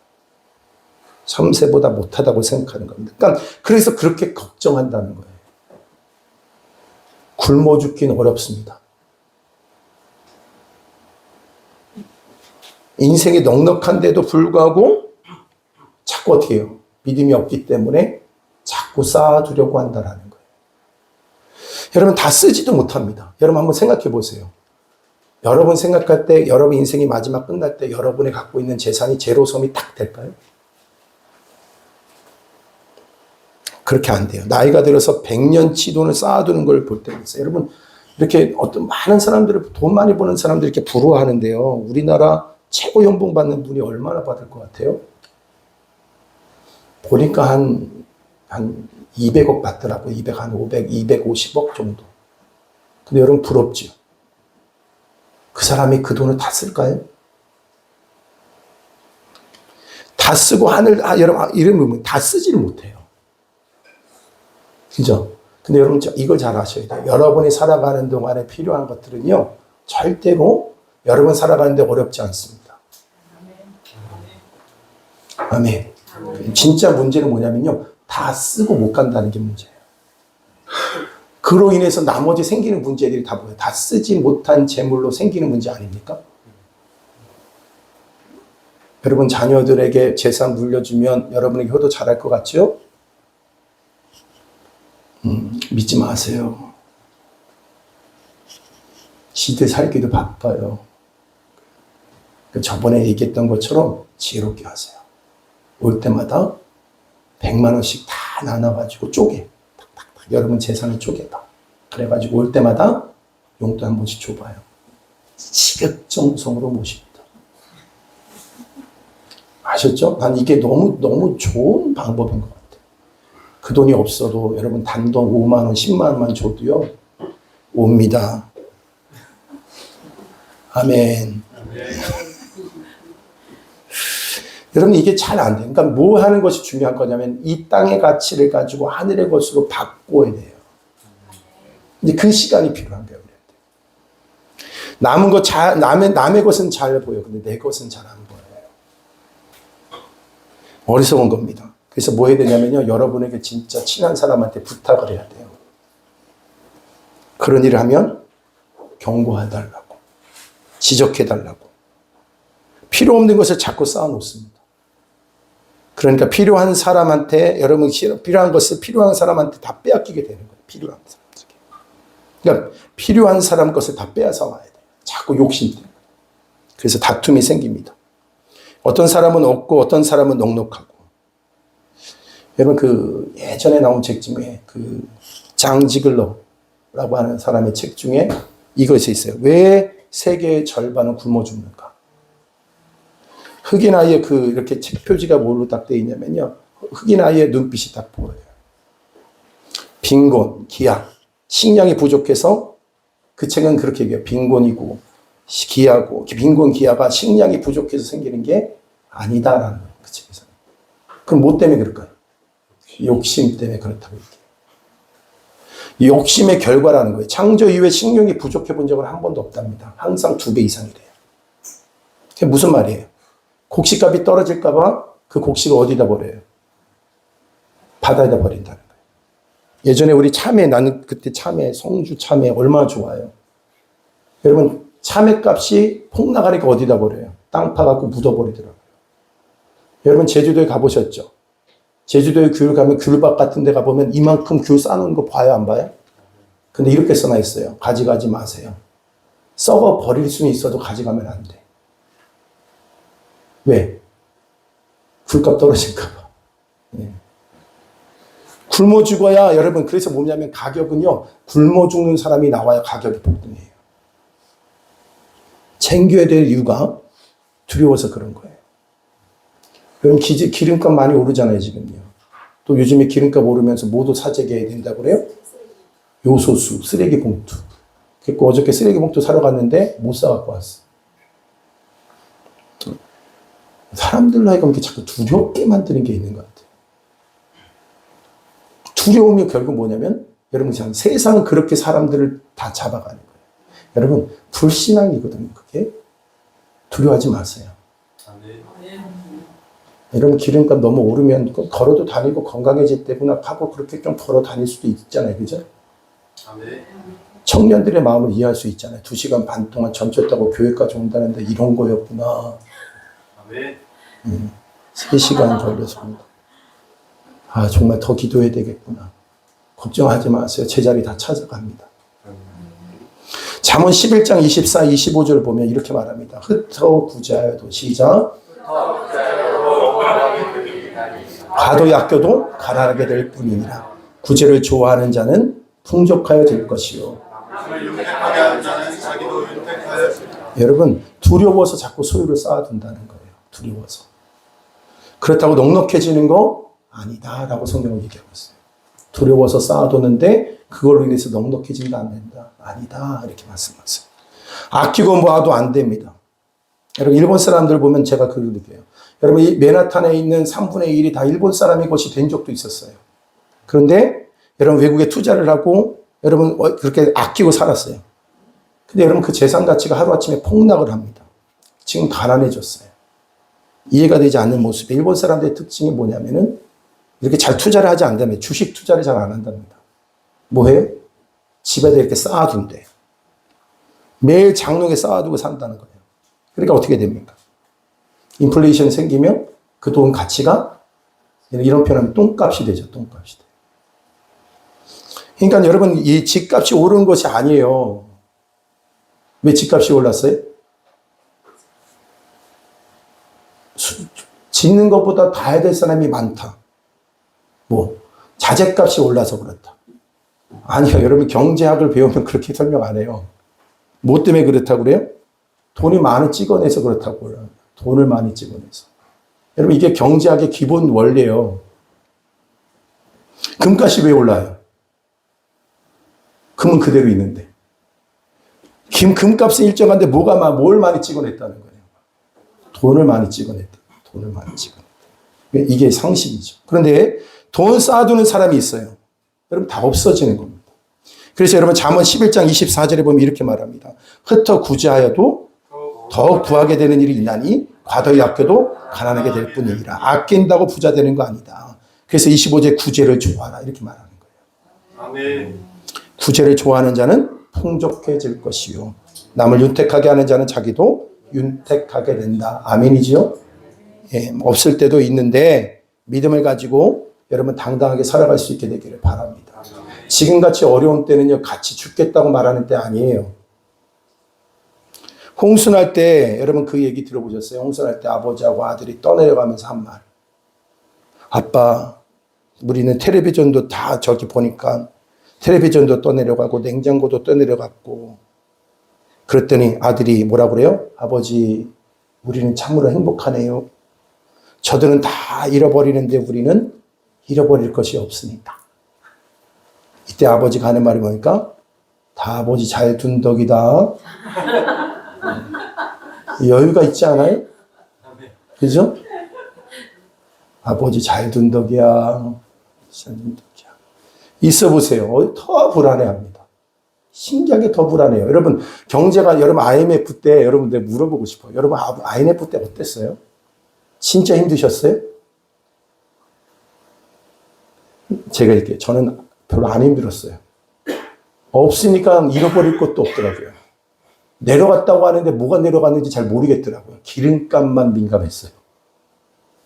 Speaker 2: 참새보다 못하다고 생각하는 겁니다. 그러니까 그래서 그렇게 걱정한다는 거예요. 굶어 죽기는 어렵습니다. 인생이 넉넉한데도 불구하고 자꾸 어떻게 해요? 믿음이 없기 때문에 자꾸 쌓아두려고 한다는 거예요. 여러분 다 쓰지도 못합니다. 여러분 한번 생각해 보세요. 여러분 생각할 때 여러분 인생이 마지막 끝날 때 여러분이 갖고 있는 재산이 제로섬이 딱 될까요? 그렇게 안 돼요. 나이가 들어서 100년치 돈을 쌓아두는 걸 볼 때가 있어요. 여러분 이렇게 어떤 많은 사람들을 돈 많이 버는 사람들이 이렇게 부러워하는데요. 우리나라 최고 연봉 받는 분이 얼마나 받을 것 같아요? 보니까 한 200억 받더라고요. 250억 정도. 근데 여러분 부럽죠? 그 사람이 그 돈을 다 쓸까요? 다 쓰고 여러분 이러면 다 쓰지를 못해요. 그죠? 근데 여러분 이걸 잘 아셔야 돼요. 여러분이 살아가는 동안에 필요한 것들은요. 절대로 여러분 살아가는데 어렵지 않습니다. 아멘. 진짜 문제는 뭐냐면요. 다 쓰고 못 간다는 게 문제예요. 그로 인해서 나머지 생기는 문제들이 다 뭐예요? 다 쓰지 못한 재물로 생기는 문제 아닙니까? 여러분 자녀들에게 재산 물려주면 여러분에게 효도 잘할 것 같죠? 믿지 마세요. 시대 살기도 바빠요. 저번에 얘기했던 것처럼 지혜롭게 하세요. 올 때마다 100만 원씩 다 나눠가지고 쪼개. 탁탁탁 여러분 재산을 쪼개봐. 그래가지고 올 때마다 용돈 한 번씩 줘봐요. 지극정성으로 모십니다. 아셨죠? 난 이게 너무 좋은 방법인 것 같아요. 그 돈이 없어도 여러분 단돈 5만 원, 10만 원만 줘도요. 옵니다. 아멘. 여러분 이게 잘 안 돼요. 그러니까 뭐 하는 것이 중요한 거냐면 이 땅의 가치를 가지고 하늘의 것으로 바꿔야 돼요. 이제 그 시간이 필요한 거예요. 남의 것은 잘 보여. 근데 내 것은 잘 안 보여요. 어리석은 겁니다. 그래서 뭐 해야 되냐면요. 여러분에게 진짜 친한 사람한테 부탁을 해야 돼요. 그런 일을 하면 경고해달라고. 지적해달라고. 필요 없는 것을 자꾸 쌓아놓습니다. 그러니까 필요한 사람한테, 여러분 필요한 것을 필요한 사람한테 다 빼앗기게 되는 거예요. 필요한 사람들에게. 그러니까 필요한 사람 것을 다 빼앗아 와야 돼요. 자꾸 욕심 때문에. 그래서 다툼이 생깁니다. 어떤 사람은 없고 어떤 사람은 넉넉하고. 여러분 그 예전에 나온 책 중에 그 장지글러라고 하는 사람의 책 중에 이것이 있어요. 왜 세계의 절반은 굶어 죽는가? 흑인 아이의 그 이렇게 책 표지가 뭘로 딱 되어 있냐면요. 흑인 아이의 눈빛이 딱 보여요. 빈곤, 기약, 식량이 부족해서 그 책은 그렇게 얘기해요. 빈곤이고 기하고 빈곤 기아가 식량이 부족해서 생기는 게 아니다라는 거예요. 그 책에서. 그럼 뭐 때문에 그럴까요? 욕심 때문에 그렇다고 얘기해요. 욕심의 결과라는 거예요. 창조 이후에 식량이 부족해 본 적은 한 번도 없답니다. 항상 2배 이상이래요. 그게 무슨 말이에요? 곡식값이 떨어질까 봐 그 곡식을 어디다 버려요? 바다에다 버린다는 거예요. 예전에 우리 참외, 나는 그때 참외, 성주 참외 얼마나 좋아요. 여러분 참외 값이 폭락하니까 어디다 버려요? 땅 파갖고 묻어버리더라고요. 여러분 제주도에 가보셨죠? 제주도에 귤 가면 귤밭 같은 데 가보면 이만큼 귤 싸놓은 거 봐요, 안 봐요? 근데 이렇게 써놔 있어요. 가져가지 마세요. 썩어 버릴 수는 있어도 가져가면 안 돼. 왜? 귤값 떨어질까 봐. 네. 굶어 죽어야, 여러분, 그래서 뭐냐면 가격은요, 굶어 죽는 사람이 나와야 가격이 폭등해요. 챙겨야 될 이유가 두려워서 그런 거예요. 여러분, 기름값 많이 오르잖아요, 지금요. 또 요즘에 기름값 오르면서 모두 사재기해야 된다고 그래요? 요소수, 쓰레기 봉투. 그래서 어저께 쓰레기 봉투 사러 갔는데 못 사갖고 왔어. 사람들로 하여금 이렇게 자꾸 두렵게 만드는 게 있는 것 같아요. 두려움이 결국 뭐냐면, 여러분, 그냥 세상은 그렇게 사람들을 다 잡아가는 거예요. 여러분, 불신앙이거든요, 그게. 두려워하지 마세요. 여러분, 기름값 너무 오르면 걸어도 다니고 건강해질 때구나 하고 그렇게 좀 걸어 다닐 수도 있잖아요, 그죠? 청년들의 마음을 이해할 수 있잖아요. 2시간 반 동안 전철 타고 교회까지 온다는데 이런 거였구나. 3시간 걸려서 온다. 아, 정말 더 기도해야 되겠구나. 걱정하지 마세요. 제자리 다 찾아갑니다. 잠언 11장 24, 25절 보면 이렇게 말합니다. 흩어 구제하여도 시작. 과도히 아껴도 가난하게 될 뿐이니라. 구제를 좋아하는 자는 풍족하여 될 것이요. 여러분, 두려워서 자꾸 소유를 쌓아둔다는 거예요. 두려워서. 그렇다고 넉넉해지는 거 아니다라고 성경은 얘기하고 있어요. 두려워서 쌓아두는데 그걸로 인해서 넉넉해진다 안 된다. 아니다 이렇게 말씀하세요. 아끼고 모아도 안 됩니다. 여러분 일본 사람들 보면 제가 그걸 느껴요. 여러분 이 맨하탄에 있는 3분의 1이 다 일본 사람의 것이 된 적도 있었어요. 그런데 여러분 외국에 투자를 하고 여러분 그렇게 아끼고 살았어요. 근데 여러분 그 재산 가치가 하루아침에 폭락을 합니다. 지금 가난해졌어요. 이해가 되지 않는 모습에 일본 사람들의 특징이 뭐냐면은 이렇게 잘 투자를 하지 않는다면 주식 투자를 잘 안 한답니다. 뭐해요? 집에다 이렇게 쌓아둔대. 매일 장롱에 쌓아두고 산다는 거예요. 그러니까 어떻게 됩니까? 인플레이션 생기면 그 돈 가치가 이런 표현하면 똥값이 되죠. 똥값이 돼요. 그러니까 여러분 이 집값이 오른 것이 아니에요. 왜 집값이 올랐어요? 짓는 것보다 다 해야 될 사람이 많다. 뭐 자재값이 올라서 그렇다. 아니요. 여러분 경제학을 배우면 그렇게 설명 안 해요. 뭐 때문에 그렇다고 그래요? 돈이 많이 찍어내서 그렇다고 그래요. 돈을 많이 찍어내서. 여러분 이게 경제학의 기본 원리예요. 금값이 왜 올라요? 금은 그대로 있는데. 금값은 일정한데 뭘 많이 찍어냈다는 거예요. 돈을 많이 찍어냈다. 돈을 많이 찍어냈다. 이게 상식이죠. 그런데 돈 쌓아두는 사람이 있어요. 여러분 다 없어지는 겁니다. 그래서 여러분 잠언 11장 24절에 보면 이렇게 말합니다. 흩어 구제하여도 더 구하게 되는 일이 있나니 과도히 아껴도 가난하게 될 뿐이니라. 아낀다고 부자 되는 거 아니다. 그래서 25절에 구제를 좋아하라 이렇게 말하는 거예요.
Speaker 1: 아멘.
Speaker 2: 구제를 좋아하는 자는 풍족해질 것이요. 남을 윤택하게 하는 자는 자기도 윤택하게 된다. 아멘이지요? 예, 없을 때도 있는데 믿음을 가지고 여러분 당당하게 살아갈 수 있게 되기를 바랍니다. 지금같이 어려운 때는요, 같이 죽겠다고 말하는 때 아니에요. 홍순할 때, 여러분 그 얘기 들어보셨어요? 홍순할 때 아버지하고 아들이 떠내려가면서 한 말. 아빠, 우리는 텔레비전도 다 저기 보니까 텔레비전도 떠내려가고 냉장고도 떠내려갔고 그랬더니 아들이 뭐라 그래요? 아버지, 우리는 참으로 행복하네요. 저들은 다 잃어버리는데 우리는 잃어버릴 것이 없습니다. 이때 아버지가 하는 말이 뭐니까? 다 아버지 잘 둔 덕이다. 여유가 있지 않아요? 그죠? 아버지 잘 둔 덕이야. 잘 둔 덕이야. 있어 보세요. 더 불안해합니다. 신기하게 더 불안해요. 여러분, 경제가, 여러분 IMF 때 여러분 내가 물어보고 싶어요. 여러분 IMF 때 어땠어요? 진짜 힘드셨어요? 제가 이렇게, 저는 별로 안 힘들었어요. 없으니까 잃어버릴 것도 없더라고요. 내려갔다고 하는데 뭐가 내려갔는지 잘 모르겠더라고요. 기름값만 민감했어요.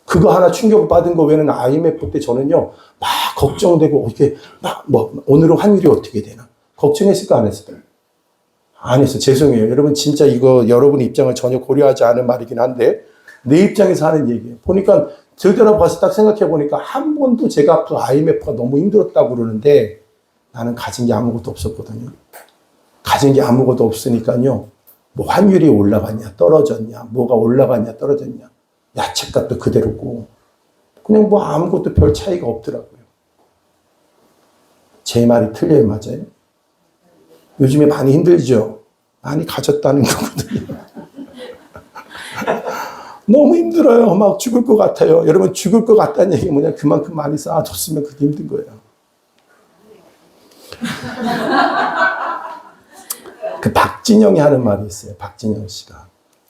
Speaker 2: 그거 하나 충격을 받은 거 외에는 IMF 때 저는요, 막 걱정되고, 이렇게 막, 오늘은 환율이 어떻게 되나? 걱정했을까, 안 했을까요? 안 했어요. 죄송해요. 여러분, 진짜 이거 여러분 입장을 전혀 고려하지 않은 말이긴 한데, 내 입장에서 하는 얘기예요. 보니까, 되돌아봐서 딱 생각해 보니까, 한 번도 제가 그 IMF가 너무 힘들었다고 그러는데, 나는 가진 게 아무것도 없었거든요. 가진 게 아무것도 없으니까요, 뭐 환율이 올라갔냐, 떨어졌냐, 뭐가 올라갔냐, 떨어졌냐, 야채값도 그대로고, 그냥 뭐 아무것도 별 차이가 없더라고요. 제 말이 틀려요, 맞아요? 요즘에 많이 힘들죠? 많이 가졌다는 거거든요. 너무 힘들어요. 막 죽을 것 같아요. 여러분, 죽을 것 같다는 얘기 뭐냐? 그만큼 많이 쌓아뒀으면 그게 힘든 거예요. 그 박진영이 하는 말이 있어요. 박진영 씨가.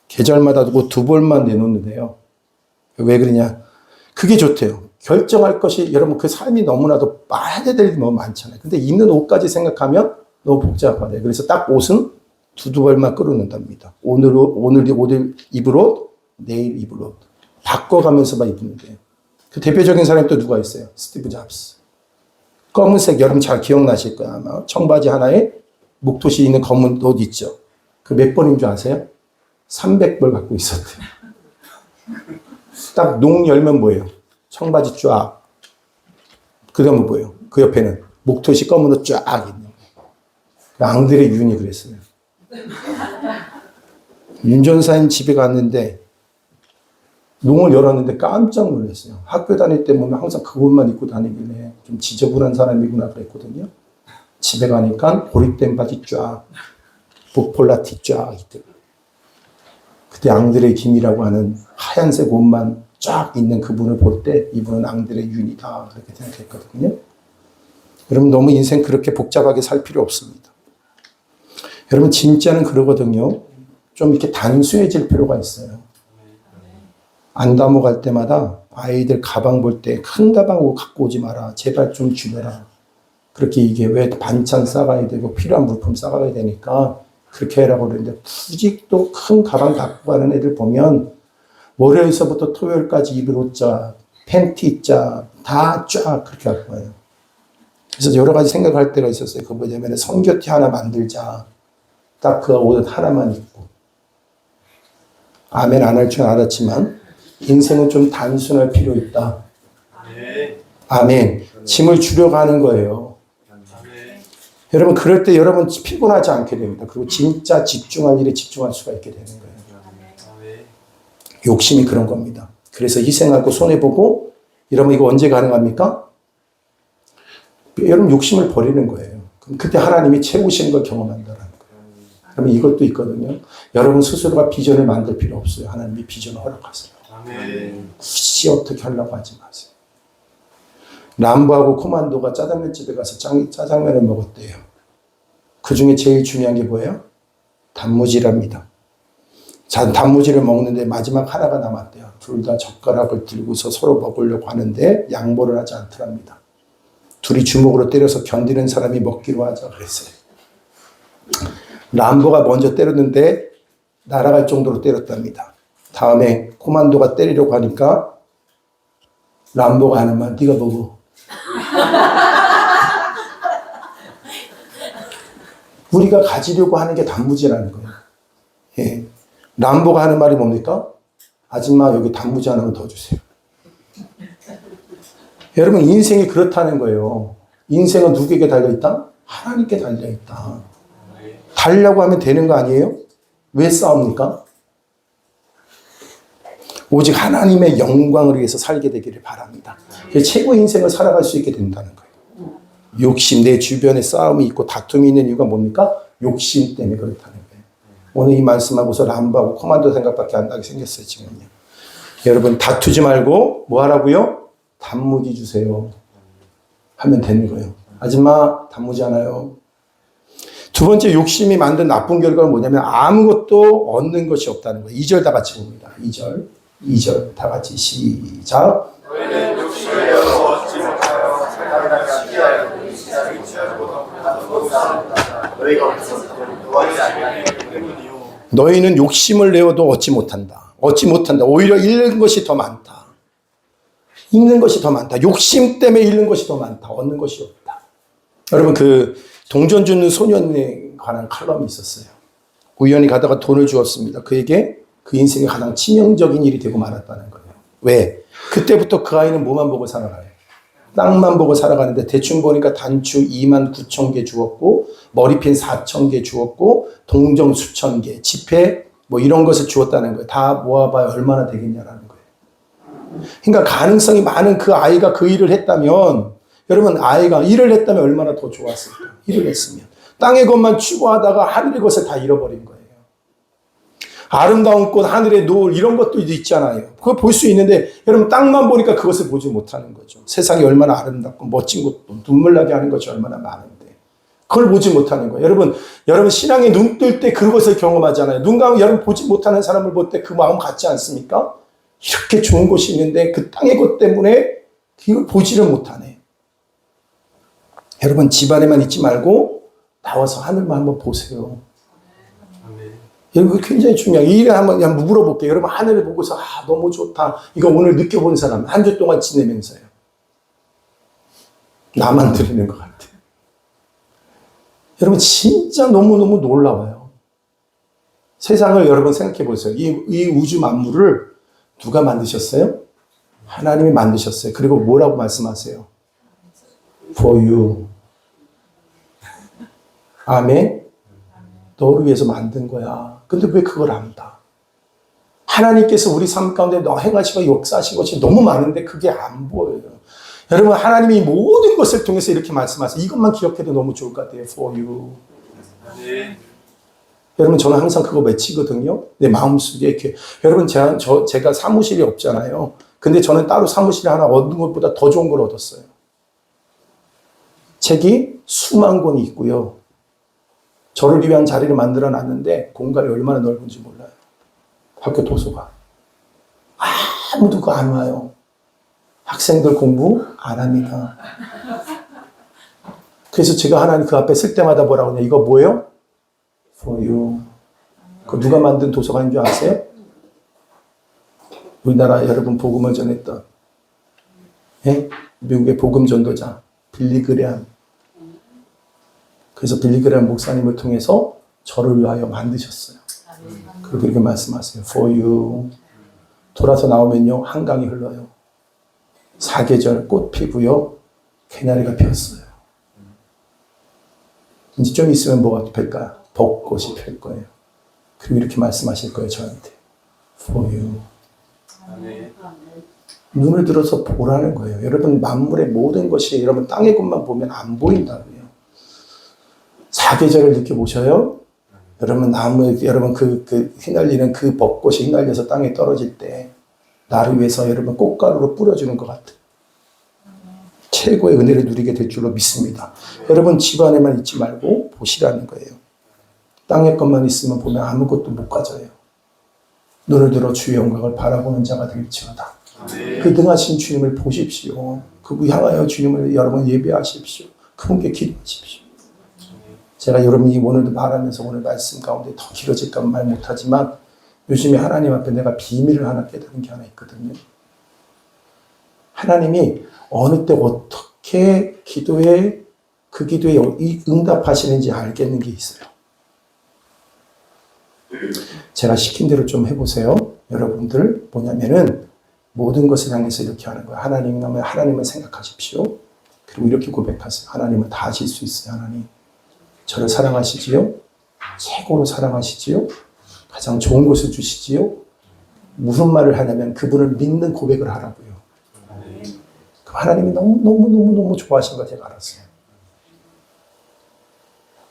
Speaker 2: 계절마다 두 벌만 내놓는데요. 왜 그러냐? 그게 좋대요. 결정할 것이, 여러분, 그 삶이 너무나도 해야 될 일이 너무 많잖아요. 근데 입는 옷까지 생각하면 너무 복잡하대요. 그래서 딱 옷은 두 벌만 끌어놓는답니다. 오늘 입을 옷, 내일 입을 옷. 바꿔가면서만 입는 거예요. 그 대표적인 사람이 또 누가 있어요? 스티브 잡스. 검은색, 여러분 잘 기억나실 거야, 아마. 청바지 하나에 목토시 있는 검은 옷 있죠? 그 몇 번인 줄 아세요? 300벌 갖고 있었대요. 딱 농 열면 뭐예요? 청바지 쫙. 그 다음은 뭐예요? 그 옆에는 목토시 검은 옷 쫙 있는 거예요. 앙드레 윤이 그랬어요. 윤 전사님 집에 갔는데 농을 열었는데 깜짝 놀랐어요. 학교 다닐 때 보면 항상 그 옷만 입고 다니길래 좀 지저분한 사람이구나 그랬거든요. 집에 가니까 고립된 바지 쫙, 복폴라티 쫙 있더라고요. 그때 앙드레 김이라고 하는 하얀색 옷만 쫙 있는 그분을 볼 때 이분은 앙드레 윤이다 그렇게 생각했거든요. 여러분, 너무 인생 그렇게 복잡하게 살 필요 없습니다. 여러분, 진짜는 그러거든요. 좀 이렇게 단순해질 필요가 있어요. 안 담아갈 때마다 아이들 가방 볼 때 큰 가방 갖고 오지 마라. 제발 좀 줄여라. 그렇게 이게 왜 반찬 싸가야 되고 필요한 물품 싸가야 되니까 그렇게 해라고 그러는데, 굳이 또 큰 가방 갖고 가는 애들 보면 월요일서부터 토요일까지 입을 옷 쫙, 팬티 쫙, 다 쫙 그렇게 갖고 와요. 그래서 여러 가지 생각할 때가 있었어요. 그 뭐냐면 성교티 하나 만들자. 딱 그 옷 하나만 입고. 아멘 안 할 줄 알았지만 인생은 좀 단순할 필요 있다. 아멘. 짐을 줄여가는 거예요. 여러분, 그럴 때 여러분 피곤하지 않게 됩니다. 그리고 진짜 집중한 일에 집중할 수가 있게 되는 거예요. 욕심이 그런 겁니다. 그래서 희생하고 손해보고, 여러분 이거 언제 가능합니까? 여러분 욕심을 버리는 거예요. 그럼 그때 하나님이 채우시는 걸 경험한다는 거예요. 그러면 이것도 있거든요. 여러분 스스로가 비전을 만들 필요 없어요. 하나님이 비전을 허락하세요. 굳이 어떻게 하려고 하지 마세요. 람보하고 코만도가 짜장면 집에 가서 짜장면을 먹었대요. 그 중에 제일 중요한 게 뭐예요? 단무지랍니다. 단무지를 먹는데 마지막 하나가 남았대요. 둘 다 젓가락을 들고서 서로 먹으려고 하는데 양보를 하지 않더랍니다. 둘이 주먹으로 때려서 견디는 사람이 먹기로 하자 그랬어요. 람보가 먼저 때렸는데 날아갈 정도로 때렸답니다. 다음에 코만도가 때리려고 하니까 람보가 하는 말, 네가 먹어. 우리가 가지려고 하는 게 단무지라는 거예요. 예. 람보가 하는 말이 뭡니까? 아줌마 여기 단무지 하나만 더 주세요. 여러분 인생이 그렇다는 거예요. 인생은 누구에게 달려있다? 하나님께 달려있다. 달려고 하면 되는 거 아니에요? 왜 싸웁니까? 오직 하나님의 영광을 위해서 살게 되기를 바랍니다. 최고의 인생을 살아갈 수 있게 된다는 거예요. 욕심, 내 주변에 싸움이 있고 다툼이 있는 이유가 뭡니까? 욕심 때문에 그렇다는 거예요. 오늘 이 말씀하고서 람보하고 코만도 생각밖에 안 나게 생겼어요, 지금요. 여러분 다투지 말고 뭐 하라고요? 단무지 주세요. 하면 되는 거예요. 아줌마 단무지 하나요? 두 번째 욕심이 만든 나쁜 결과가 뭐냐면 아무것도 얻는 것이 없다는 거예요. 2절 다 같이 봅니다. 2절 다 같이 시작.
Speaker 1: 너희는 욕심을 내어 얻지 못하여 살다가 시기하여 시작이 취하지 못하고 너희가 얻지 않기 때문이요.
Speaker 2: 너희는 욕심을 내어도 얻지 못한다. 오히려 잃는 것이 더 많다. 잃는 것이 더 많다. 욕심 때문에 잃는 것이 더 많다. 얻는 것이 없다. 여러분 그 동전 주는 소년에 관한 칼럼이 있었어요. 우연히 가다가 돈을 주었습니다. 그에게 그 인생의 가장 치명적인 일이 되고 말았다는 거예요. 왜? 그때부터 그 아이는 뭐만 보고 살아가요? 땅만 보고 살아가는데 대충 보니까 단추 29,000개 주었고 머리핀 4,000개 주었고 동전 수천 개, 지폐 뭐 이런 것을 주었다는 거예요. 다 모아봐야 얼마나 되겠냐라는 거예요. 그러니까 가능성이 많은 그 아이가 그 일을 했다면 여러분 아이가 일을 했다면 얼마나 더 좋았을까? 일을 했으면. 땅의 것만 추구하다가 하늘의 것을 다 잃어버린 거예요. 아름다운 꽃, 하늘의 노을 이런 것도 있잖아요. 그걸 볼 수 있는데 여러분 땅만 보니까 그것을 보지 못하는 거죠. 세상이 얼마나 아름답고 멋진 것도 눈물 나게 하는 것이 얼마나 많은데 그걸 보지 못하는 거예요. 여러분 신앙에 눈 뜰 때 그것을 경험하잖아요. 눈 감으면 여러분 보지 못하는 사람을 볼 때 그 마음 같지 않습니까? 이렇게 좋은 곳이 있는데 그 땅의 것 때문에 그걸 보지를 못하네. 여러분 집안에만 있지 말고 나와서 하늘만 한번 보세요. 이거 굉장히 중요해요. 이 일을 한번 그냥 물어볼게요. 여러분 하늘을 보고서 너무 좋다. 이거 오늘 느껴본 사람 한 주 동안 지내면서요. 나만 들리는 것 같아요. 여러분 진짜 너무너무 놀라워요. 세상을 여러분 생각해 보세요. 이 우주 만물을 누가 만드셨어요? 하나님이 만드셨어요. 그리고 뭐라고 말씀하세요? For you. 아멘. 너를 위해서 만든 거야. 근데 왜 그걸 안다? 하나님께서 우리 삶 가운데 행하시고 역사하신 것이 너무 많은데 그게 안 보여요. 여러분 하나님이 모든 것을 통해서 이렇게 말씀하세요. 이것만 기억해도 너무 좋을 것 같아요. For you.
Speaker 1: 네.
Speaker 2: 여러분 저는 항상 그거 외치거든요. 내 마음속에 이렇게. 여러분 제가 사무실이 없잖아요. 근데 저는 따로 사무실에 하나 얻는 것보다 더 좋은 걸 얻었어요. 책이 수만 권이 있고요. 저를 위한 자리를 만들어 놨는데 공간이 얼마나 넓은지 몰라요. 학교 도서관. 아무도 안 와요. 학생들 공부 안 합니다. 그래서 제가 하나님 그 앞에 쓸 때마다 뭐라고 하냐. 이거 뭐예요? For you. 그 누가 만든 도서관인 줄 아세요? 우리나라 여러분 복음을 전했던 미국의 복음 전도자 빌리 그레함. 그래서 빌리 그레함 목사님을 통해서 저를 위하여 만드셨어요. 그리고 이렇게 말씀하세요. For you. 돌아서 나오면요. 한강이 흘러요. 사계절 꽃 피고요. 개나리가 피었어요. 이제 좀 있으면 뭐가 필까요? 벚꽃이 필 거예요. 그리고 이렇게 말씀하실 거예요. 저한테. For you. 눈을 들어서 보라는 거예요. 여러분 만물의 모든 것이 여러분 땅의 것만 보면 안 보인다고요. 사계절을 느껴보셔요? 여러분 여러분 그 휘날리는 그 벚꽃이 휘날려서 땅에 떨어질 때 나를 위해서 여러분 꽃가루로 뿌려주는 것 같아요. 최고의 은혜를 누리게 될 줄로 믿습니다. 여러분 집안에만 있지 말고 보시라는 거예요. 땅의 것만 있으면 보면 아무것도 못 가져요. 눈을 들어 주의 영광을 바라보는 자가 될지어다. 그 능하신 주님을 보십시오. 그분 향하여 주님을 여러분 예배하십시오. 그분께 기도하십시오. 제가 여러분이 오늘도 말하면서 오늘 말씀 가운데 더 길어질까 말 못하지만 요즘에 하나님 앞에 내가 비밀을 하나 깨달은 게 하나 있거든요. 하나님이 어느 때 어떻게 그 기도에 응답하시는지 알겠는 게 있어요. 제가 시킨 대로 좀 해보세요. 여러분들 뭐냐면은 모든 것을 향해서 이렇게 하는 거예요. 하나님이라면 하나님을 생각하십시오. 그리고 이렇게 고백하세요. 하나님은 다 하실 수 있어요. 하나님, 저를 사랑하시지요? 최고로 사랑하시지요? 가장 좋은 것을 주시지요? 무슨 말을 하냐면 그분을 믿는 고백을 하라고요. 그럼 하나님이 너무 좋아하신 거 제가 알았어요.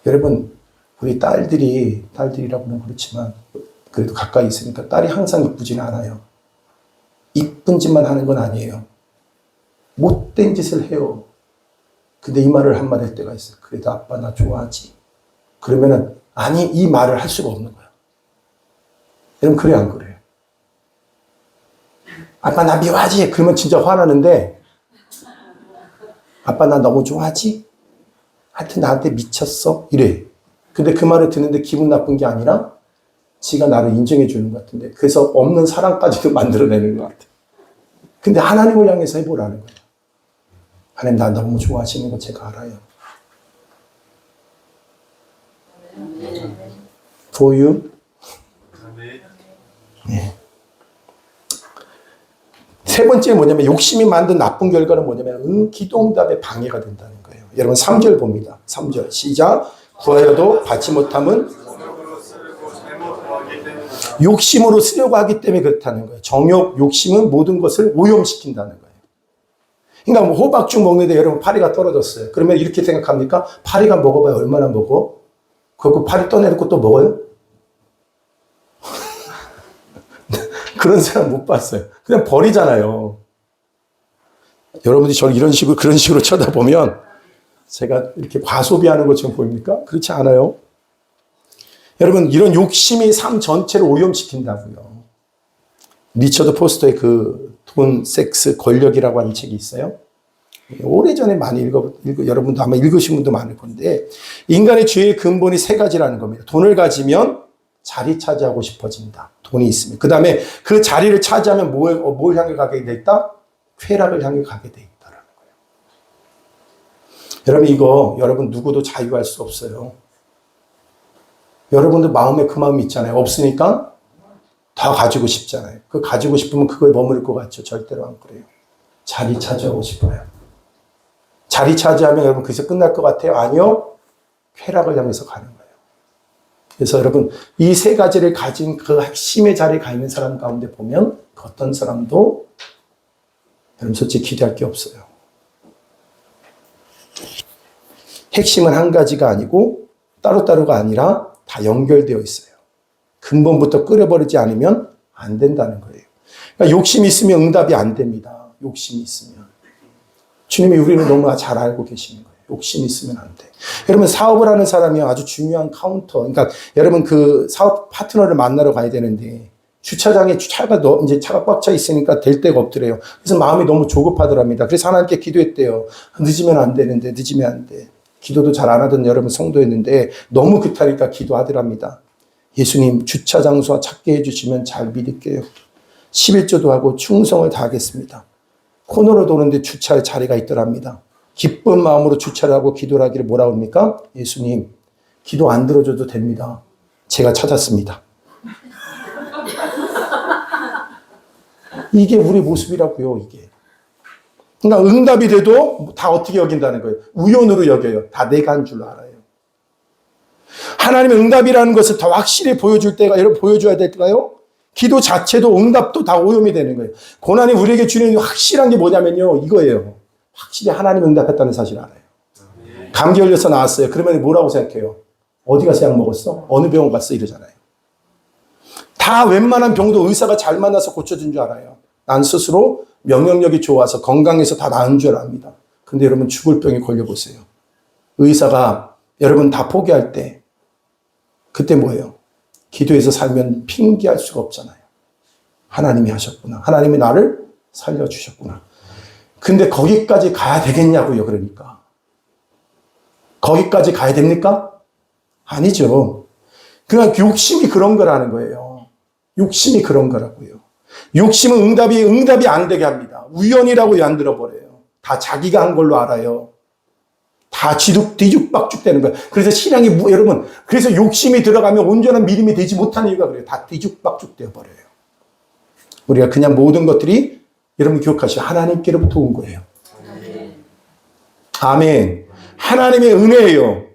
Speaker 2: 여러분, 우리 딸들이라고는 그렇지만 그래도 가까이 있으니까 딸이 항상 이쁘지는 않아요. 이쁜 짓만 하는 건 아니에요. 못된 짓을 해요. 근데 이 말을 한마디 할 때가 있어요. 그래도 아빠 나 좋아하지. 그러면은 아니 이 말을 할 수가 없는 거야. 여러분 그래 안 그래요? 아빠 나 미워하지. 그러면 진짜 화나는데 아빠 나 너무 좋아하지? 하여튼 나한테 미쳤어. 이래. 근데 그 말을 듣는데 기분 나쁜 게 아니라 지가 나를 인정해 주는 것 같은데 그래서 없는 사랑까지도 만들어내는 것 같아. 근데 하나님을 향해서 해보라는 거예요. 하나님 나 너무 좋아하시는 거 제가 알아요. For you? 네. 세 번째 뭐냐면 욕심이 만든 나쁜 결과는 뭐냐면 기도응답에 방해가 된다는 거예요. 여러분 3절 봅니다. 3절 시작. 구하여도 받지 못함은 욕심으로 쓰려고 하기 때문에 그렇다는 거예요. 정욕, 욕심은 모든 것을 오염시킨다는 거예요. 그러니까 뭐 호박죽 먹는데 여러분 파리가 떨어졌어요. 그러면 이렇게 생각합니까? 파리가 먹어봐야 얼마나 먹어? 그리고 파리 떠내놓고 또 먹어요? 그런 사람 못 봤어요. 그냥 버리잖아요. 여러분들이 저를 그런 식으로 쳐다보면 제가 이렇게 과소비하는 것처럼 보입니까? 그렇지 않아요. 여러분, 이런 욕심이 삶 전체를 오염시킨다고요. 리처드 포스터의 그 돈, 섹스, 권력이라고 하는 책이 있어요. 오래전에 많이 여러분도 아마 읽으신 분도 많을 건데, 인간의 죄의 근본이 세 가지라는 겁니다. 돈을 가지면 자리 차지하고 싶어진다. 돈이 있으면. 그 다음에 그 자리를 차지하면 뭘 향해 가게 돼 있다? 쾌락을 향해 가게 돼 있다라는 거예요. 여러분, 이거 여러분 누구도 자유할 수 없어요. 여러분들 마음에 그 마음이 있잖아요. 없으니까 더 가지고 싶잖아요. 그 가지고 싶으면 그거에 머무를 것 같죠. 절대로 안 그래요. 자리 차지하고 싶어요. 자리 차지하면 여러분 거기서 끝날 것 같아요? 아니요. 쾌락을 향해서 가는 거예요. 그래서 여러분 이 세 가지를 가진 그 핵심의 자리에 가 있는 사람 가운데 보면 그 어떤 사람도 여러분 솔직히 기대할 게 없어요. 핵심은 한 가지가 아니고 따로따로가 아니라 다 연결되어 있어요. 근본부터 끌어버리지 않으면 안 된다는 거예요. 그러니까 욕심이 있으면 응답이 안 됩니다. 욕심이 있으면. 주님이 우리는 너무 잘 알고 계시는 거예요. 욕심이 있으면 안 돼. 여러분 사업을 하는 사람이 아주 중요한 카운터. 그러니까 여러분 그 사업 파트너를 만나러 가야 되는데 주차장에 차가 꽉 차 있으니까 될 데가 없더래요. 그래서 마음이 너무 조급하더랍니다. 그래서 하나님께 기도했대요. 늦으면 안 되는데 늦으면 안 돼. 기도도 잘 안 하던 여러분 성도였는데 너무 급하니까 기도하더랍니다. 예수님 주차 장소 찾게 해주시면 잘 믿을게요. 11조도 하고 충성을 다하겠습니다. 코너로 도는데 주차할 자리가 있더랍니다. 기쁜 마음으로 주차를 하고 기도를 하기를 뭐라고 합니까? 예수님 기도 안 들어줘도 됩니다. 제가 찾았습니다. 이게 우리 모습이라고요. 이게. 그러니까 응답이 돼도 다 어떻게 여긴다는 거예요. 우연으로 여겨요. 다 내가 한 줄로 알아요. 하나님의 응답이라는 것을 더 확실히 보여줘야 될까요? 기도 자체도 응답도 다 오염이 되는 거예요. 고난이 우리에게 주는 확실한 게 뭐냐면요. 이거예요. 확실히 하나님 응답했다는 사실을 알아요. 감기 걸려서 나왔어요. 그러면 뭐라고 생각해요? 어디 가서 약 먹었어? 어느 병원 갔어? 이러잖아요. 다 웬만한 병도 의사가 잘 만나서 고쳐준 줄 알아요. 난 스스로 면역력이 좋아서 건강해서 다 나은 줄 압니다. 근데 여러분 죽을 병에 걸려보세요. 의사가 여러분 다 포기할 때 그때 뭐예요? 기도해서 살면 핑계할 수가 없잖아요. 하나님이 하셨구나. 하나님이 나를 살려주셨구나. 근데 거기까지 가야 되겠냐고요. 그러니까. 거기까지 가야 됩니까? 아니죠. 그냥 욕심이 그런 거라는 거예요. 욕심이 그런 거라고요. 욕심은 응답이 안 되게 합니다. 우연이라고 만들어버려요. 다 자기가 한 걸로 알아요. 다 뒤죽박죽 되는 거예요. 그래서 신앙이, 여러분, 그래서 욕심이 들어가면 온전한 믿음이 되지 못하는 이유가 그래요. 다 뒤죽박죽 되어버려요. 우리가 그냥 모든 것들이 여러분 기억하시죠? 하나님께로부터 온 거예요. 아멘. 하나님의 은혜예요.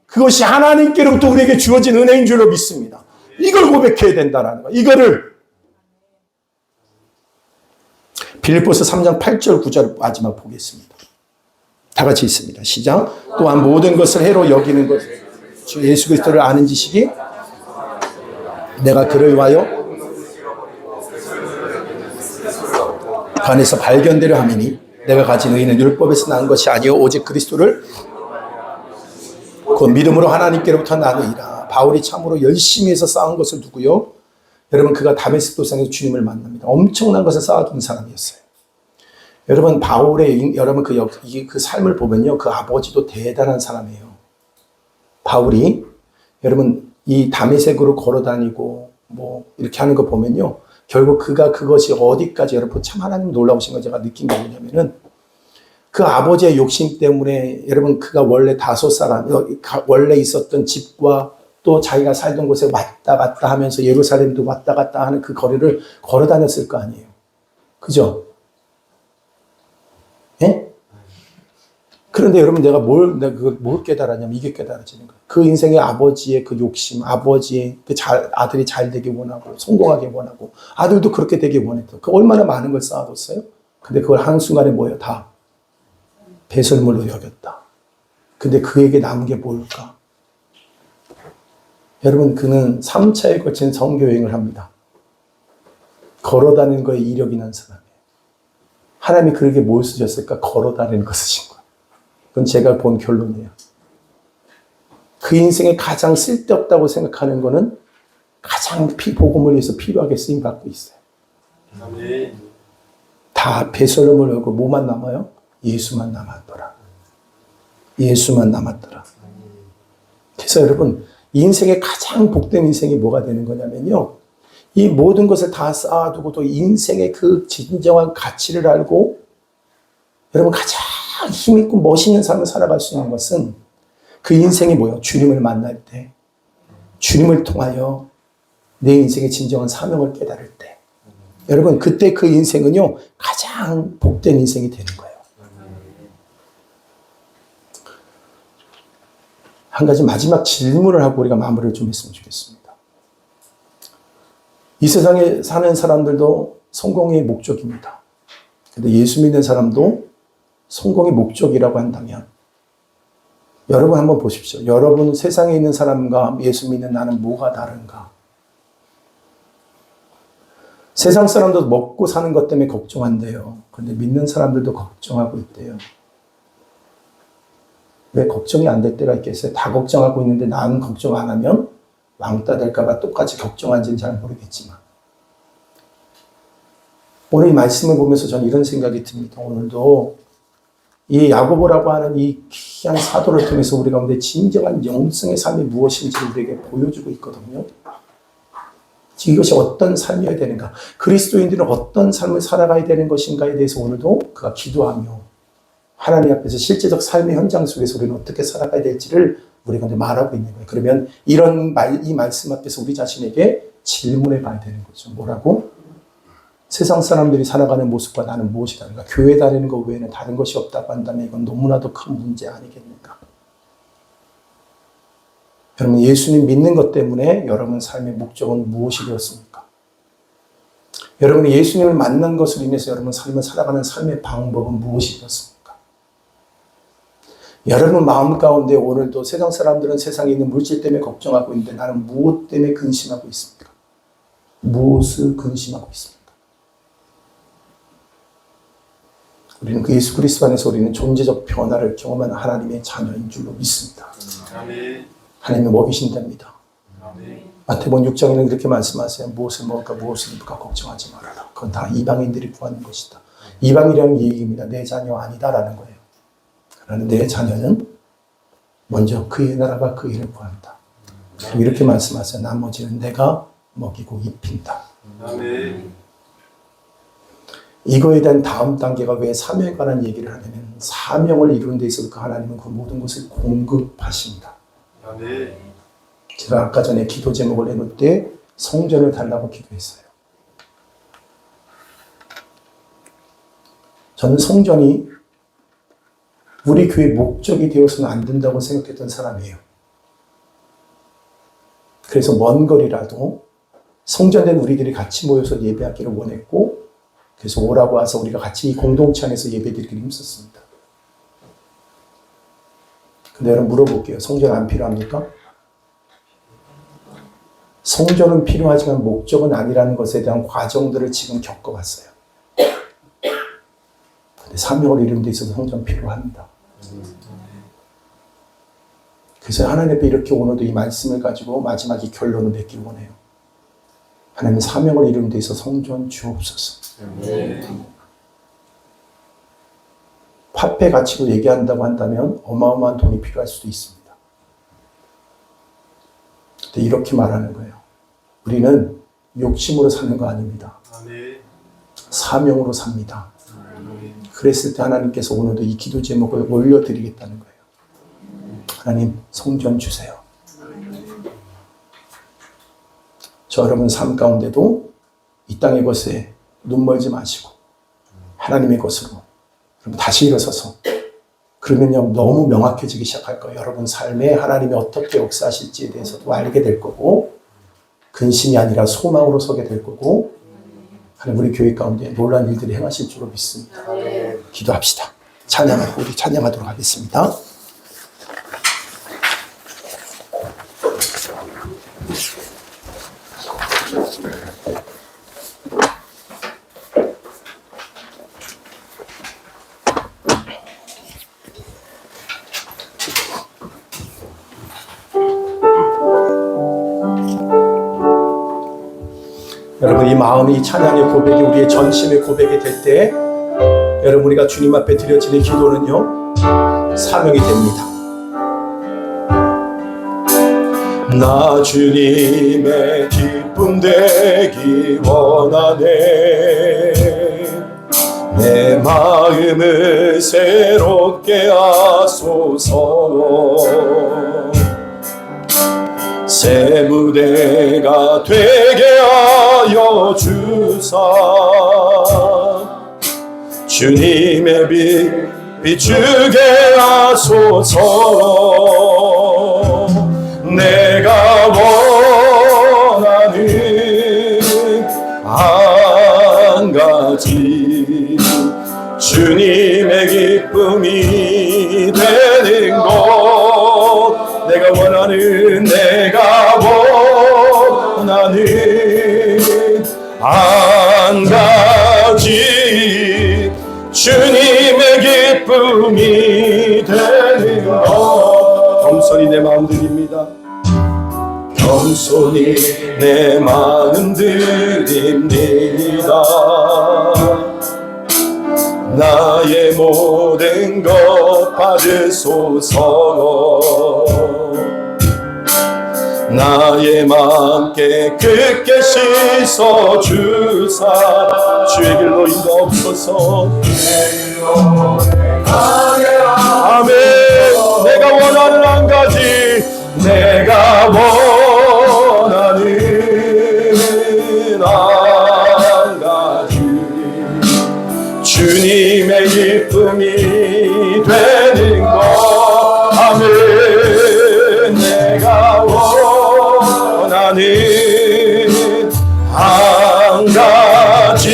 Speaker 2: 그것이 하나님께로부터 우리에게 주어진 은혜인 줄로 믿습니다. 이걸 고백해야 된다는 거. 이거를 빌립보서 3장 8절 9절 마지막 보겠습니다. 다 같이 있습니다. 시작. 또한 모든 것을 해로 여기는 것 주 예수 그리스도를 아는 지식이 내가 그를 위하여 그 안에서 발견되려 함이니 내가 가진 의는 율법에서 난 것이 아니요 오직 그리스도를 그 믿음으로 하나님께로부터 나누이라. 바울이 참으로 열심히 해서 쌓은 것을 두고요. 여러분 그가 다메섹 도상에서 주님을 만납니다. 엄청난 것을 쌓아둔 사람이었어요. 여러분 바울의 여러분 그 삶을 보면요. 그 아버지도 대단한 사람이에요. 바울이 여러분 이 다메섹으로 걸어다니고 뭐 이렇게 하는 거 보면요. 결국 그가 그것이 어디까지 여러분 참 하나님 놀라우신 거 제가 느낀 게 뭐냐면은 그 아버지의 욕심 때문에 여러분 그가 원래 다소 사람 원래 있었던 집과 또 자기가 살던 곳에 왔다 갔다 하면서 예루살렘도 왔다 갔다 하는 그 거리를 걸어 다녔을 거 아니에요. 그죠? 예? 그런데 여러분 내가 그걸 뭘 깨달았냐면 이게 깨달아지는 거예요. 그 인생의 아버지의 그 욕심, 아버지의 그 아들이 잘 되기 원하고 성공하기 원하고 아들도 그렇게 되기 원했던 그 얼마나 많은 걸 쌓아뒀어요. 근데 그걸 한순간에 뭐예요? 다 배설물로 여겼다. 근데 그에게 남은 게 뭘까? 여러분 그는 3차에 걸친 선교여행을 합니다. 걸어다니는 거에 이력이 난 사람이에요. 하나님이 그에게 뭘 쓰셨을까? 걸어다니는 거 쓰신 거예요. 그건 제가 본 결론이에요. 그 인생에 가장 쓸데없다고 생각하는 거는 가장 복음을 위해서 필요하게 쓰임받고 있어요. 다 배설물을 열고 뭐만 남아요? 예수만 남았더라. 예수만 남았더라. 그래서 여러분 인생의 가장 복된 인생이 뭐가 되는 거냐면요. 이 모든 것을 다 쌓아두고도 인생의 그 진정한 가치를 알고 여러분 가장 힘있고 멋있는 삶을 살아갈 수 있는 것은 그 인생이 뭐예요? 주님을 만날 때 주님을 통하여 내 인생의 진정한 사명을 깨달을 때 여러분 그때 그 인생은요 가장 복된 인생이 되는 거예요. 한 가지 마지막 질문을 하고 우리가 마무리를 좀 했으면 좋겠습니다. 이 세상에 사는 사람들도 성공의 목적입니다. 근데 예수 믿는 사람도 성공의 목적이라고 한다면 여러분 한번 보십시오. 여러분 세상에 있는 사람과 예수 믿는 나는 뭐가 다른가? 세상 사람도 먹고 사는 것 때문에 걱정한대요. 그런데 믿는 사람들도 걱정하고 있대요. 왜 걱정이 안 될 때가 있겠어요? 다 걱정하고 있는데 나는 걱정 안 하면 왕따 될까봐 똑같이 걱정한지는 잘 모르겠지만 오늘 이 말씀을 보면서 저는 이런 생각이 듭니다. 오늘도 이 야고보라고 하는 이 귀한 사도를 통해서 우리 가운데 진정한 영성의 삶이 무엇인지를 우리에게 보여주고 있거든요. 이것이 어떤 삶이어야 되는가, 그리스도인들은 어떤 삶을 살아가야 되는 것인가에 대해서 오늘도 그가 기도하며 하나님 앞에서 실제적 삶의 현장 속에서 우리는 어떻게 살아가야 될지를 우리가 말하고 있는 거예요. 그러면 이 말씀 앞에서 우리 자신에게 질문해 봐야 되는 거죠. 뭐라고? 세상 사람들이 살아가는 모습과 나는 무엇이 다른가? 교회 다니는 것 외에는 다른 것이 없다고 한다면 이건 너무나도 큰 문제 아니겠는가? 여러분 예수님 믿는 것 때문에 여러분 삶의 목적은 무엇이 되었습니까? 여러분이 예수님을 만난 것으로 인해서 여러분 삶을 살아가는 삶의 방법은 무엇이 되었습니까? 여러분 마음 가운데 오늘도 세상 사람들은 세상에 있는 물질 때문에 걱정하고 있는데 나는 무엇 때문에 근심하고 있습니까? 무엇을 근심하고 있습니까? 우리는 그 예수 그리스도 안에서 우리는 존재적 변화를 경험하는 하나님의 자녀인 줄로 믿습니다. 하나님은 먹이신답니다. 마태복음 6장에는 그렇게 말씀하세요. 무엇을 먹을까 무엇을 입을까 걱정하지 말아라. 그건 다 이방인들이 구하는 것이다. 이방이라는 얘기입니다. 내 자녀 아니다라는 거예요. 그러나 내 자녀는 먼저 그의 나라가 그 일을 구한다. 그리고 이렇게 말씀하세요. 나머지는 내가 먹이고 입힌다. 아멘. 이거에 대한 다음 단계가 왜 사명에 관한 얘기를 하냐면 사명을 이루는 데 있어서 그 하나님은 그 모든 것을 공급하신다. 아멘. 제가 아까 전에 기도 제목을 내놓을 때 성전을 달라고 기도했어요. 저는 성전이 우리 교회 목적이 되어서는 안 된다고 생각했던 사람이에요. 그래서 먼 거리라도 성전된 우리들이 같이 모여서 예배하기를 원했고, 그래서 오라고 와서 우리가 같이 이 공동체 안에서 예배드리기를 힘썼습니다. 근데 여러분 물어볼게요. 성전 안 필요합니까? 성전은 필요하지만 목적은 아니라는 것에 대한 과정들을 지금 겪어봤어요. 근데 사명을 이루는 데 있어서 성전 필요합니다. 그래서 하나님 앞에 이렇게 오늘도 이 말씀을 가지고 마지막 이 결론을 맺길 원해요. 하나님 사명을 이루는 데 있어서 성전 주옵소서. 화폐 가치로 얘기한다고 한다면 어마어마한 돈이 필요할 수도 있습니다. 근데 이렇게 말하는 거예요. 우리는 욕심으로 사는 거 아닙니다. 사명으로 삽니다. 그랬을 때 하나님께서 오늘도 이 기도 제목을 올려드리겠다는 거예요. 하나님 성전 주세요. 저 여러분 삶 가운데도 이 땅의 것에 눈 멀지 마시고 하나님의 것으로 여러분 다시 일어서서, 그러면요 너무 명확해지기 시작할 거예요. 여러분 삶에 하나님이 어떻게 역사하실지에 대해서도 알게 될 거고, 근심이 아니라 소망으로 서게 될 거고, 하나님 우리 교회 가운데 놀라운 일들이 행하실 줄로 믿습니다. 기도합시다. 찬양하고 우리 찬양하도록 하겠습니다. 여러분 이 마음이, 이 찬양의 고백이 우리의 전심의 고백이 될 때 여러분 우리가 주님 앞에 드려지는 기도는요 사명이 됩니다. 나 주님의 기쁨 되기 원하네. 내 마음을 새롭게 하소서. 새 무대가 되게 하여 주사. 주님의 빛 비추게 하소서. 내가 원하는 한 가지, 주님의 기쁨이 되는 것. 내가 원하는 한 가지, 주님의 기쁨이 되는 것. 겸손히 내 마음 드립니다. 겸손히 내 마음 드립니다. 나의 모든 것 받으소서. 나의 마음 깨끗게 씻어 주사. 주의 길로 인도하옵소서. 아멘. 내가 원하는 한 가지, 내가 원하는 한 가지, 주님의 기쁨이 되는 것. 아멘. 내가 원하는 한 가지,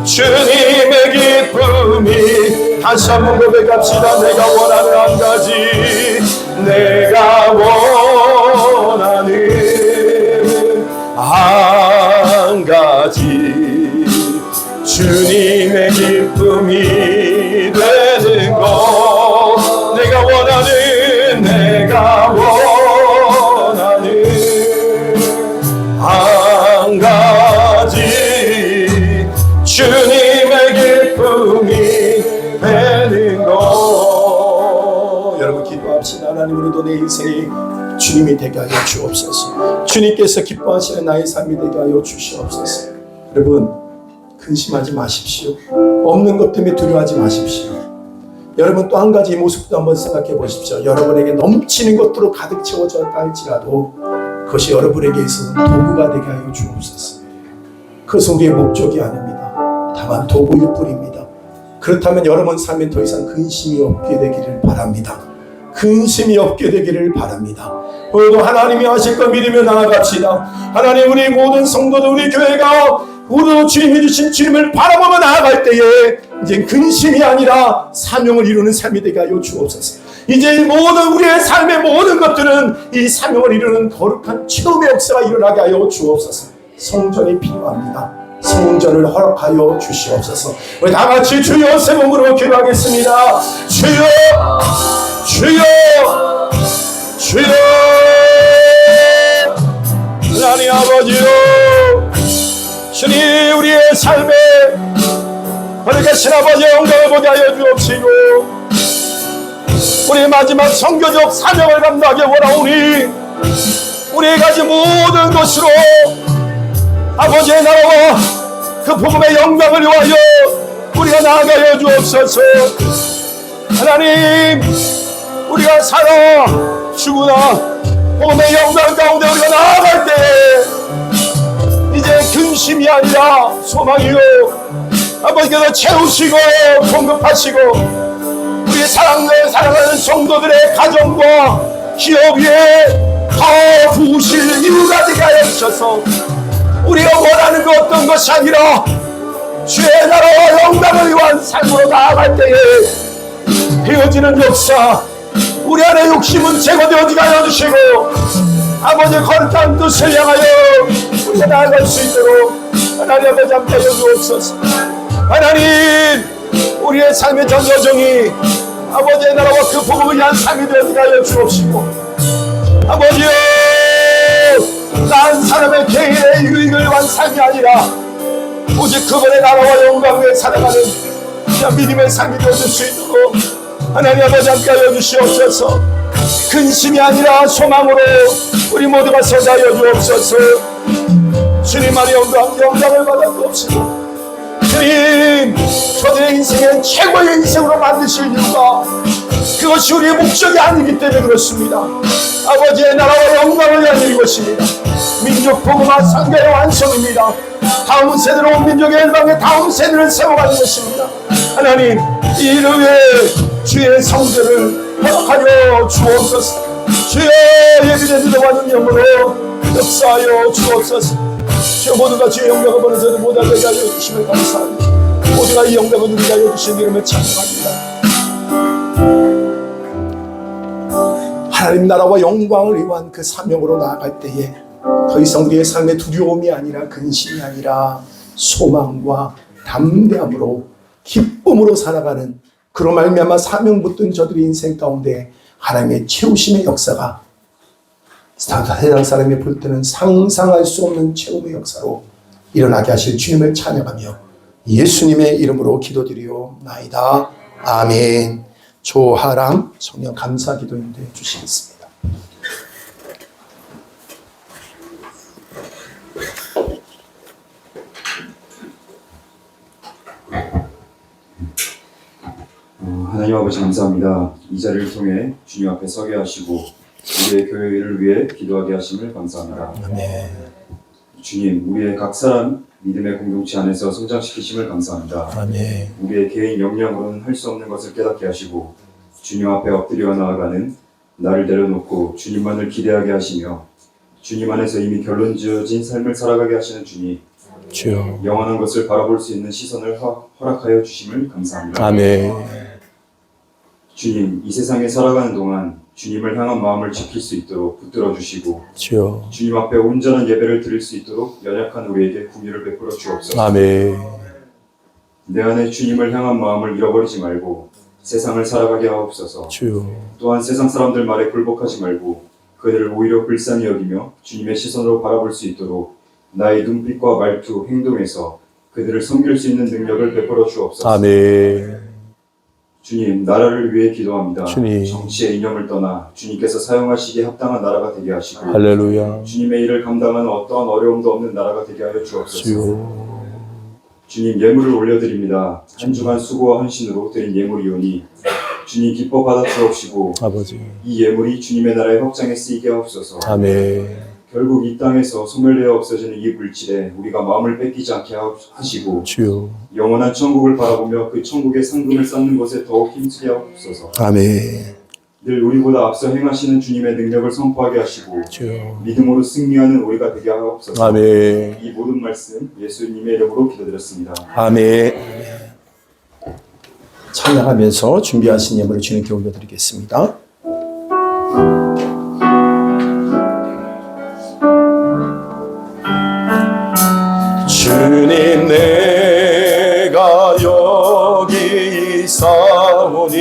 Speaker 2: 주님의 기쁨이. 다시 한번 고백합시다. 내가 원하는 한 가지, 내가 원하는 한 가지, 주님의 기쁨이 되는 것. 내가 원하는 한 가지, 주님의 기쁨이 되는 것. 여러분 기도합시다. 하나님 오늘도 내 인생이 주님이 되게 하여 주옵소서. 주님께서 기뻐하시는 나의 삶이 되게 하여 주시옵소서. 여러분 근심하지 마십시오. 없는 것 때문에 두려워하지 마십시오. 여러분 또 한 가지 모습도 한번 생각해 보십시오. 여러분에게 넘치는 것으로 가득 채워졌다 할지라도 그것이 여러분에게 있어서 도구가 되게 하여 주옵소서. 그것은 우리의 목적이 아닙니다. 다만 도구일 뿐입니다. 그렇다면 여러분 삶에 더 이상 근심이 없게 되기를 바랍니다. 근심이 없게 되기를 바랍니다. 오늘도 하나님이 하실 것 믿으며 나아갑시다. 하나님, 우리 모든 성도들, 우리 교회가 우리도 주님이 주신 주님을 바라보며 나아갈 때에 이제 근심이 아니라 사명을 이루는 삶이 되게 하여 주옵소서. 이제 모든 우리의 삶의 모든 것들은 이 사명을 이루는 거룩한 체험의 역사가 일어나게 하여 주옵소서. 성전이 필요합니다. 성전을 허락하여 주시옵소서. 우리 다 같이 주여 세 몸으로 기도하겠습니다. 주여, 주여, 주여. 하나님 아버지요, 주님, 우리의 삶에 거룩하신 아버지의 영광을 보게 하여 주옵시고, 우리의 마지막 선교적 사명을 감당하게 원하오니 우리의 가진 모든 것으로 아버지의 나라와 그 복음의 영광을 위하여 우리가 나아가여 주옵소서. 하나님, 우리가 살아 죽으나 복음의 영광 가운데 우리가 나아갈 때 이제 근심이 아니라 소망이요, 아버지께서 채우시고 공급하시고 우리 사랑하는 성도들의 가정과 기업 위에 더 부으실 이유가 되게 하여 주셔서 우리가 원하는 것 어떤 것이 아니라 주의 나라와 영광을 위한 삶으로 나아갈 때에 되어지는 역사, 우리 안에 욕심은 제거되어지게 하여 주시고 아버지의 거룩한 뜻을 향하여 우리가 나아갈 수 있도록 하나님 아버지 함께 하여 주옵소서. 하나님, 우리의 삶의 전 여정이 아버지의 나라와 그 복음을 위한 삶이 되어지게 하여 주옵시고, 아버지여, 난 사람의 개인의 유익을 위한 삶이 아니라 오직 그분의 나라와 영광 위에 살아가는 믿음의 삶이 되어질 수 있도록 하나님 아버지 함께 하여 주시옵소서. 근심이 아니라 소망으로 우리 모두가 서자 하여 주옵소서. 주님만의 영광을 받아 주옵시고, 주님, 저들의 인생의 최고의 인생으로 만드실 이유가 그것이 우리의 목적이 아니기 때문에 그렇습니다. 아버지의 나라와 영광을 위한 일것입니다. 민족 복음화 선교의 완성입니다. 다음 세대로 온 민족의 열방의 다음 세대를 세워가는 것입니다. 하나님, 이 일을 위해 주의 성전을 허락하여 주옵소서. 주여, 예비된 들어가는 영으로 역사하여 주옵소서. 주여, 모두가 주의 영광을 보는 자들 모두 되게 하여 주심을 감사합니다. 모두가 이 영광을 누리게 하여 주신 이름을 찬양합니다. 하나님 나라와 영광을 위한 그 사명으로 나아갈 때에 더 이상 우리의 삶의 두려움이 아니라 근심이 아니라 소망과 담대함으로 기쁨으로 살아가는, 그로 말미암아 사명 붙든 저들의 인생 가운데 하나님의 채우심의 역사가 세상 사람이 볼 때는 상상할 수 없는 체험의 역사로 일어나게 하실 주님을 찬양하며 예수님의 이름으로 기도드리옵나이다. 아멘. 조하람 성령 감사 기도 인도해 주시겠습니다.
Speaker 3: 하나님 아버지 감사합니다. 이 자리를 통해 주님 앞에 서게 하시고 우리의 교회를 위해 기도하게 하심을 감사합니다.
Speaker 2: 아멘.
Speaker 3: 주님, 우리의 각 사람 믿음의 공동체 안에서 성장시키심을 감사합니다.
Speaker 2: 아멘.
Speaker 3: 우리의 개인 역량으로는 할 수 없는 것을 깨닫게 하시고 주님 앞에 엎드려 나아가는 나를 내려놓고 주님만을 기대하게 하시며 주님 안에서 이미 결론 지어진 삶을 살아가게 하시는 주님,
Speaker 2: 주여.
Speaker 3: 영원한 것을 바라볼 수 있는 시선을 허락하여 주심을 감사합니다.
Speaker 2: 아멘.
Speaker 3: 주님, 이 세상에 살아가는 동안 주님을 향한 마음을 지킬 수 있도록 붙들어 주시고
Speaker 2: 주여.
Speaker 3: 주님 앞에 온전한 예배를 드릴 수 있도록 연약한 우리에게 긍휼을 베풀어 주옵소서.
Speaker 2: 아멘.
Speaker 3: 내 안에 주님을 향한 마음을 잃어버리지 말고 세상을 살아가게 하옵소서.
Speaker 2: 주여.
Speaker 3: 또한 세상 사람들 말에 굴복하지 말고 그들을 오히려 불쌍히 여기며 주님의 시선으로 바라볼 수 있도록 나의 눈빛과 말투, 행동에서 그들을 섬길 수 있는 능력을 베풀어 주옵소서.
Speaker 2: 아멘.
Speaker 3: 주님, 나라를 위해 기도합니다.
Speaker 2: 주님.
Speaker 3: 정치의 이념을 떠나 주님께서 사용하시기에 합당한 나라가 되게 하시고
Speaker 2: 할렐루야.
Speaker 3: 주님의 일을 감당하는 어떠한 어려움도 없는 나라가 되게 하여 주옵소서.
Speaker 2: 주여.
Speaker 3: 주님, 예물을 올려드립니다. 한 주간 수고와 헌신으로 드린 예물이오니 주님 기뻐 받아 주옵시고
Speaker 2: 아버지.
Speaker 3: 이 예물이 주님의 나라의 확장에 쓰이게 하옵소서.
Speaker 2: 아멘.
Speaker 3: 결국 이 땅에서 소멸되어 없어지는 이 물질에 우리가 마음을 뺏기지 않게 하시고
Speaker 2: 주여.
Speaker 3: 영원한 천국을 바라보며 그 천국의 상금을 쌓는 것에 더욱 힘쓰게 하옵소서.
Speaker 2: 아멘.
Speaker 3: 늘 우리보다 앞서 행하시는 주님의 능력을 선포하게 하시고
Speaker 2: 주여.
Speaker 3: 믿음으로 승리하는 우리가 되게 하옵소서.
Speaker 2: 아멘.
Speaker 3: 이 모든 말씀 예수님의 이름으로 기도드렸습니다.
Speaker 2: 아멘. 찬양하면서 준비하신 예물을 주님께 올려드리겠습니다. 주님, 내가 여기 있사오니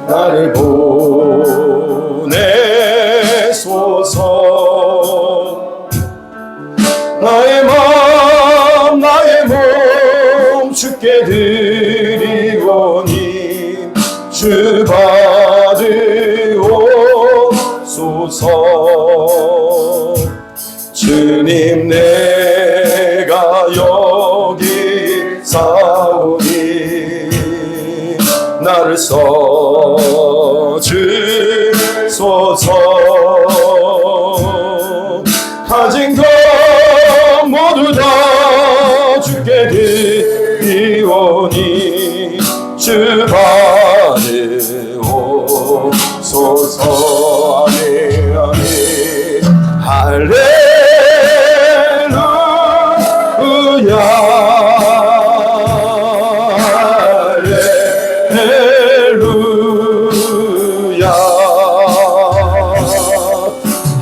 Speaker 2: 나를 보내소서. 나의 마음 나의 몸 주께 드리오니 주 받으옵소서. 주님, 내가 여기 사오니 나를 써주소서. 가진 것 모두 다 주께 드리오니 주 받으옵소서. 아멘 아멘. 할렐루야 할렐루야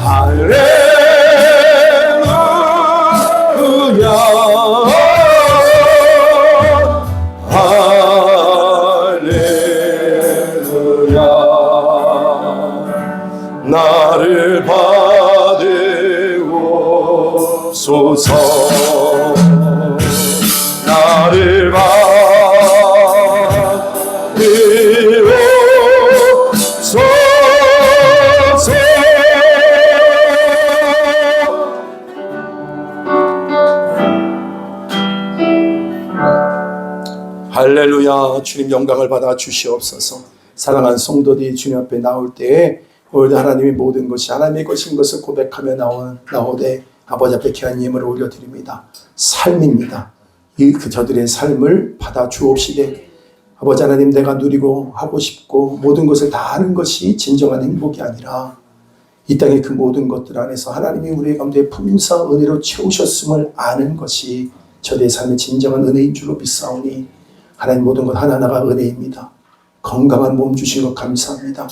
Speaker 2: 할렐루야 할렐루야. 나를 받으옵소서. 나를 받으옵소서. 할렐루야. 주님 영광을 받아 주시옵소서. 사랑하는 성도들이 주님 앞에 나올 때에 오늘도 하나님의 모든 것이 하나님의 것인 것을 고백하며 나오되 아버지 앞에 귀한 예물을 올려드립니다. 삶입니다. 저들의 삶을 받아 주옵시되 아버지 하나님, 내가 누리고 하고 싶고 모든 것을 다 하는 것이 진정한 행복이 아니라 이 땅의 그 모든 것들 안에서 하나님이 우리의 가운데 품사 은혜로 채우셨음을 아는 것이 저들의 삶의 진정한 은혜인 줄로 믿사오니 하나님, 모든 것 하나하나가 은혜입니다. 건강한 몸 주신 것 감사합니다.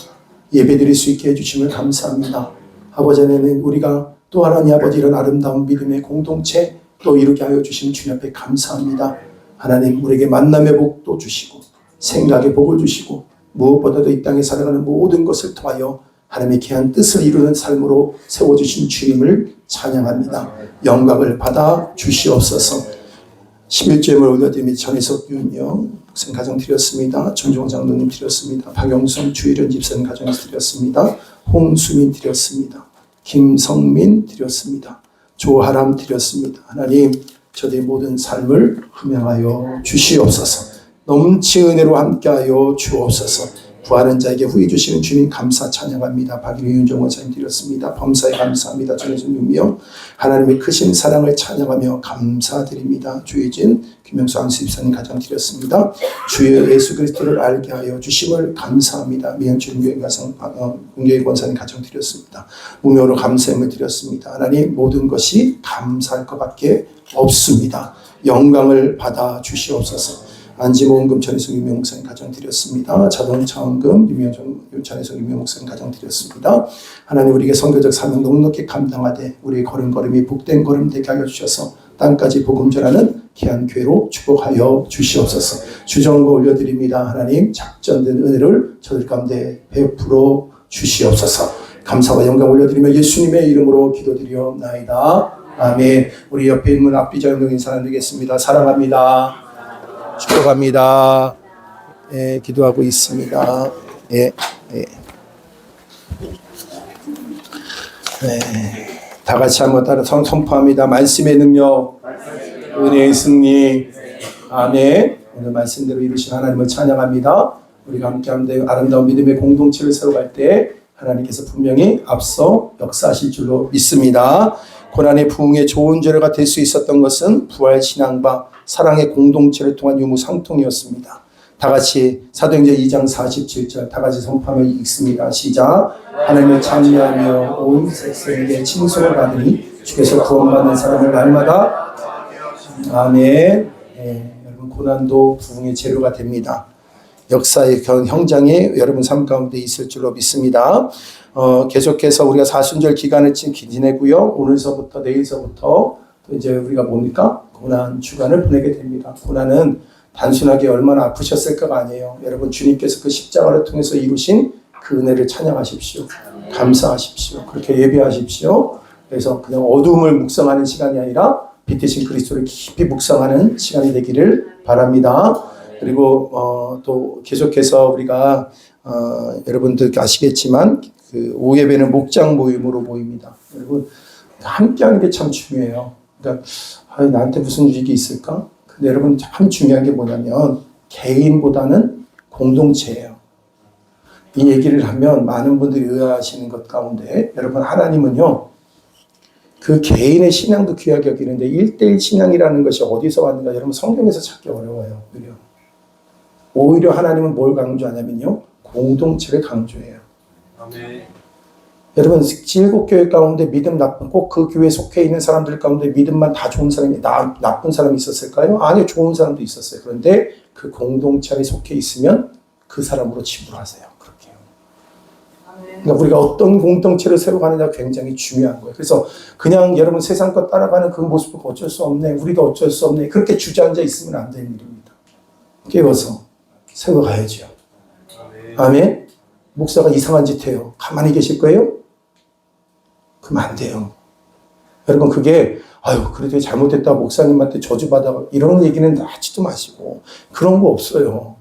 Speaker 2: 예배드릴 수 있게 해주심을 감사합니다. 아버지 하나님, 우리가 또 하나님 아버지 이런 아름다운 믿음의 공동체 또 이루게 하여 주신 주님 앞에 감사합니다. 하나님, 우리에게 만남의 복도 주시고 생각의 복을 주시고 무엇보다도 이 땅에 살아가는 모든 것을 통하여 하나님의 귀한 뜻을 이루는 삶으로 세워주신 주님을 찬양합니다. 영광을 받아 주시옵소서. 11조임을 올려드리며 전혜석 윤영 목사님 가정 드렸습니다. 전종원 장로님 드렸습니다. 박영성 주일은 집사님 가정에서 드렸습니다. 홍수민 드렸습니다. 김성민 드렸습니다. 조하람 드렸습니다. 하나님, 저들의 모든 삶을 흠양하여 주시옵소서. 넘치 은혜로 함께하여 주옵소서. 구하는 자에게 후히 주시는 주님 감사 찬양합니다. 박일희 윤종 원사님 드렸습니다. 범사에 감사합니다. 전혜선 윤미영 하나님의 크신 사랑을 찬양하며 감사드립니다. 주의진 김명수 안수 집사님 가정 드렸습니다. 주여 예수 그리스도를 알게 하여 주심을 감사합니다. 미연주 윤교회 권사님 가정 드렸습니다. 무명으로 감사함을 드렸습니다. 하나님, 모든 것이 감사할 것밖에 없습니다. 영광을 받아 주시옵소서. 안지모원금 전혜성 유명 목사님 가정 드렸습니다. 자동차원금 전혜성 유명 목사님 가정 드렸습니다. 하나님, 우리에게 선교적 사명 넉넉히 감당하되 우리의 걸음걸음이 복된 걸음 되게 하여 주셔서 땅까지 복음 전하는 귀한 교회로 축복하여 주시옵소서. 주정거 올려드립니다. 하나님, 작전된 은혜를 저들 가운데 베풀어 주시옵소서. 감사와 영광 올려드리며 예수님의 이름으로 기도드리옵나이다. 아멘. 우리 옆에 있는 앞뒤자 영광 인사 드리겠습니다. 사랑합니다. 축복합니다. 예, 기도하고 있습니다. 예, 예. 네, 다 같이 한번 따라 선포합니다. 말씀의 능력, 은혜의 승리. 아멘. 오늘 말씀대로 이루신 하나님을 찬양합니다. 우리가 함께 아름다운 믿음의 공동체를 세워갈 때 하나님께서 분명히 앞서 역사하실 줄로 믿습니다. 고난의 부흥의 좋은 재료가 될 수 있었던 것은 부활 신앙과 사랑의 공동체를 통한 유무상통이었습니다. 다 같이 사도행전 2장 47절 다 같이 선포하며 읽습니다. 시작. 하나님을 찬미하며 온 세상에게 칭송을 받으니 주께서 구원받는 사람을 날마다 아멘. 여러분 고난도 부흥의 재료가 됩니다. 역사의 현장이 여러분 삶 가운데 있을 줄로 믿습니다. 계속해서 우리가 사순절 기간을 지내고요. 오늘서부터 내일서부터 또 이제 우리가 뭡니까? 고난 주간을 보내게 됩니다. 고난은 단순하게 얼마나 아프셨을까가 아니에요. 여러분 주님께서 그 십자가를 통해서 이루신 그 은혜를 찬양하십시오. 감사하십시오. 그렇게 예배하십시오. 그래서 그냥 어둠을 묵상하는 시간이 아니라 빛 대신 그리스도를 깊이 묵상하는 시간이 되기를 바랍니다. 그리고 또 계속해서 우리가 여러분들 아시겠지만 그 오후 예배는 목장 모임으로 모입니다. 여러분 함께하는 게 참 중요해요. 그러니까 나한테 무슨 일이 있을까? 근데 여러분 참 중요한 게 뭐냐면 개인보다는 공동체예요. 이 얘기를 하면 많은 분들이 의아하시는 것 가운데 여러분 하나님은요 그 개인의 신앙도 귀하게 여기는데 1대1 신앙이라는 것이 어디서 왔는가 여러분 성경에서 찾기 어려워요. 오히려 하나님은 뭘 강조하냐면요 공동체를 강조해요.
Speaker 1: 아멘.
Speaker 2: 여러분 7교회 가운데 믿음 나쁜 꼭 그 교회에 속해 있는 사람들 가운데 믿음만 다 좋은 사람이 나쁜 사람이 있었을까요? 아니요. 좋은 사람도 있었어요. 그런데 그 공동체에 속해 있으면 그 사람으로 치부하세요. 그렇게. 그러니까 우리가 어떤 공동체를 세워가느냐가 굉장히 중요한 거예요. 그래서 그냥 여러분 세상 것 따라가는 그 모습은 어쩔 수 없네. 우리도 어쩔 수 없네. 그렇게 주저앉아 있으면 안 되는 일입니다. 깨워서 세워가야죠. 아멘. 목사가 이상한 짓 해요. 가만히 계실 거예요? 그럼 안 돼요. 여러분 그게 그래도 잘못했다 목사님한테 저주받아 이런 얘기는 하지도 마시고 그런 거 없어요.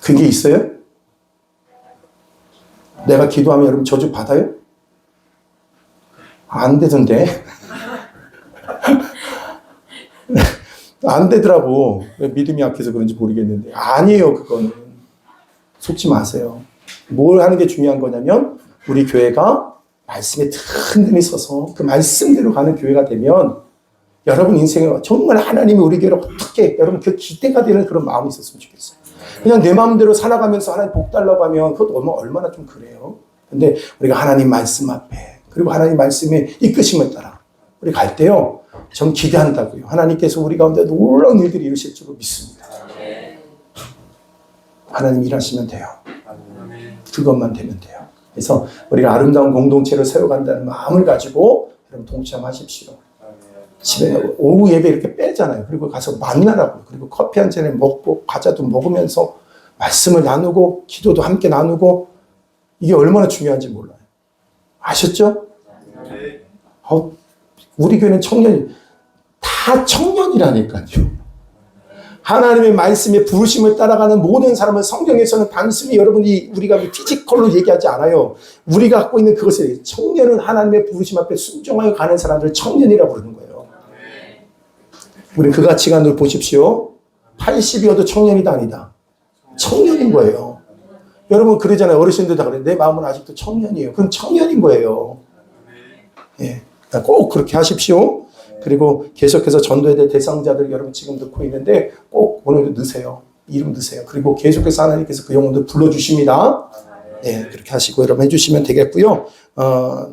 Speaker 2: 그게 있어요? 내가 기도하면 여러분 저주 받아요? 안 되던데. 안 되더라고. 믿음이 약해서 그런지 모르겠는데 아니에요. 그거는 속지 마세요. 뭘 하는 게 중요한 거냐면 우리 교회가 말씀에 든든히 서서 그 말씀대로 가는 교회가 되면 여러분 인생에 정말 하나님이 우리 교회를 어떻게 여러분 그 기대가 되는 그런 마음이 있었으면 좋겠어요. 그냥 내 마음대로 살아가면서 하나님 복 달라고 하면 그것도 얼마나 좀 그래요. 근데 우리가 하나님 말씀 앞에 그리고 하나님 말씀의 이끄심을 따라 우리 갈 때요. 전 기대한다고요. 하나님께서 우리 가운데 놀라운 일들이 이루실 줄로 믿습니다. 하나님 일하시면 돼요. 그것만 되면 돼요. 그래서 우리가 아름다운 공동체를 세워간다는 마음을 가지고 여러분 동참하십시오. 집에 오후 예배 이렇게 빼잖아요. 그리고 가서 만나라고. 그리고 커피 한 잔에 먹고 과자도 먹으면서 말씀을 나누고 기도도 함께 나누고 이게 얼마나 중요한지 몰라요. 아셨죠? 우리 교회는 다 청년이라니까요. 하나님의 말씀에 부르심을 따라가는 모든 사람은 성경에서는 단순히 여러분이 우리가 피지컬로 얘기하지 않아요. 우리가 갖고 있는 그것을 청년은 하나님의 부르심 앞에 순종하여 가는 사람들을 청년이라고 부르는 거예요. 우리 그 가치관을 보십시오. 80이어도 청년이다 아니다. 청년인 거예요. 여러분 그러잖아요. 어르신들 다 그래. 내 마음은 아직도 청년이에요. 그럼 청년인 거예요. 예, 꼭 그렇게 하십시오. 그리고 계속해서 전도에 대한 대상자들 여러분 지금 듣고 있는데 꼭 오늘도 넣으세요. 이름 넣으세요. 그리고 계속해서 하나님께서 그 영혼들 불러주십니다. 네, 그렇게 하시고 여러분 해주시면 되겠고요.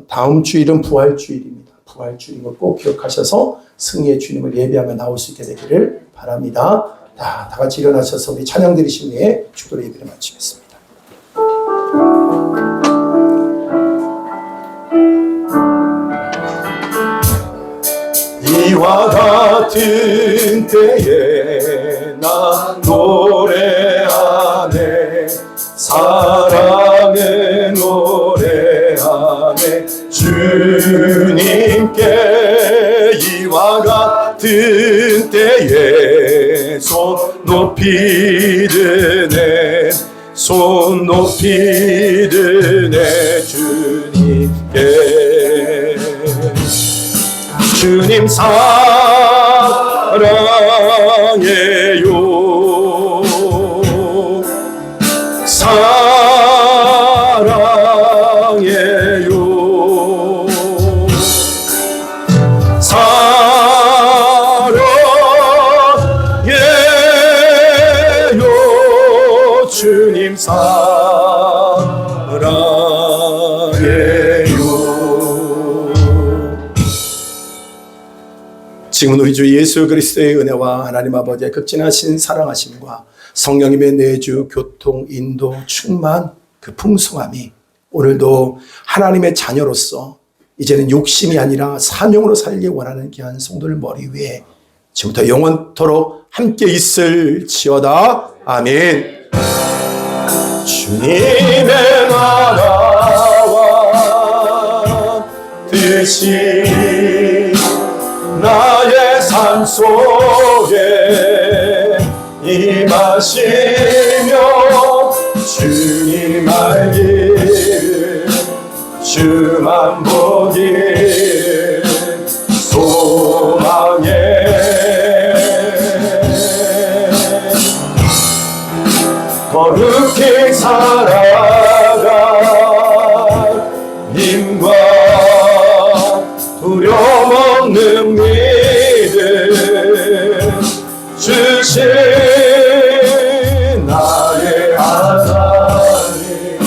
Speaker 2: 다음 주일은 부활주일입니다. 부활주일인 걸 꼭 기억하셔서 승리의 주님을 예배하며 나올 수 있게 되기를 바랍니다. 다 같이 일어나셔서 우리 찬양 드리신 후에 축도로 예배를 마치겠습니다. 이와 같은 때에 난 노래하네 사랑의 노래하네 주님께 이와 같은 때에 손 높이 드네 손 높이 드네 주님께 주님 사랑해요 사랑해요 지금은 우리 주 예수 그리스도의 은혜와 하나님 아버지의 극진하신 사랑하심과 성령님의 내주, 교통, 인도, 충만, 그 풍성함이 오늘도 하나님의 자녀로서 이제는 욕심이 아니라 사명으로 살기 원하는 귀한 성도들 머리 위에 지금부터 영원토록 함께 있을지어다. 아멘. 주님의 나라와 뜻이 나의 삶 속에 임하시며 주님 알기를 주만 보기를 소망해 거룩히 살아가 님과 두려움 없는 믿음 주신 나의 하나님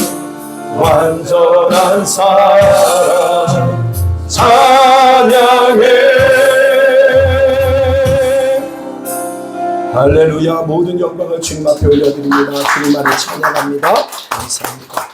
Speaker 2: 완전한 사랑 찬양해. 할렐루야. 모든 영광을 주님 앞에 올려드립니다. 주님만을 찬양합니다. 감사합니다.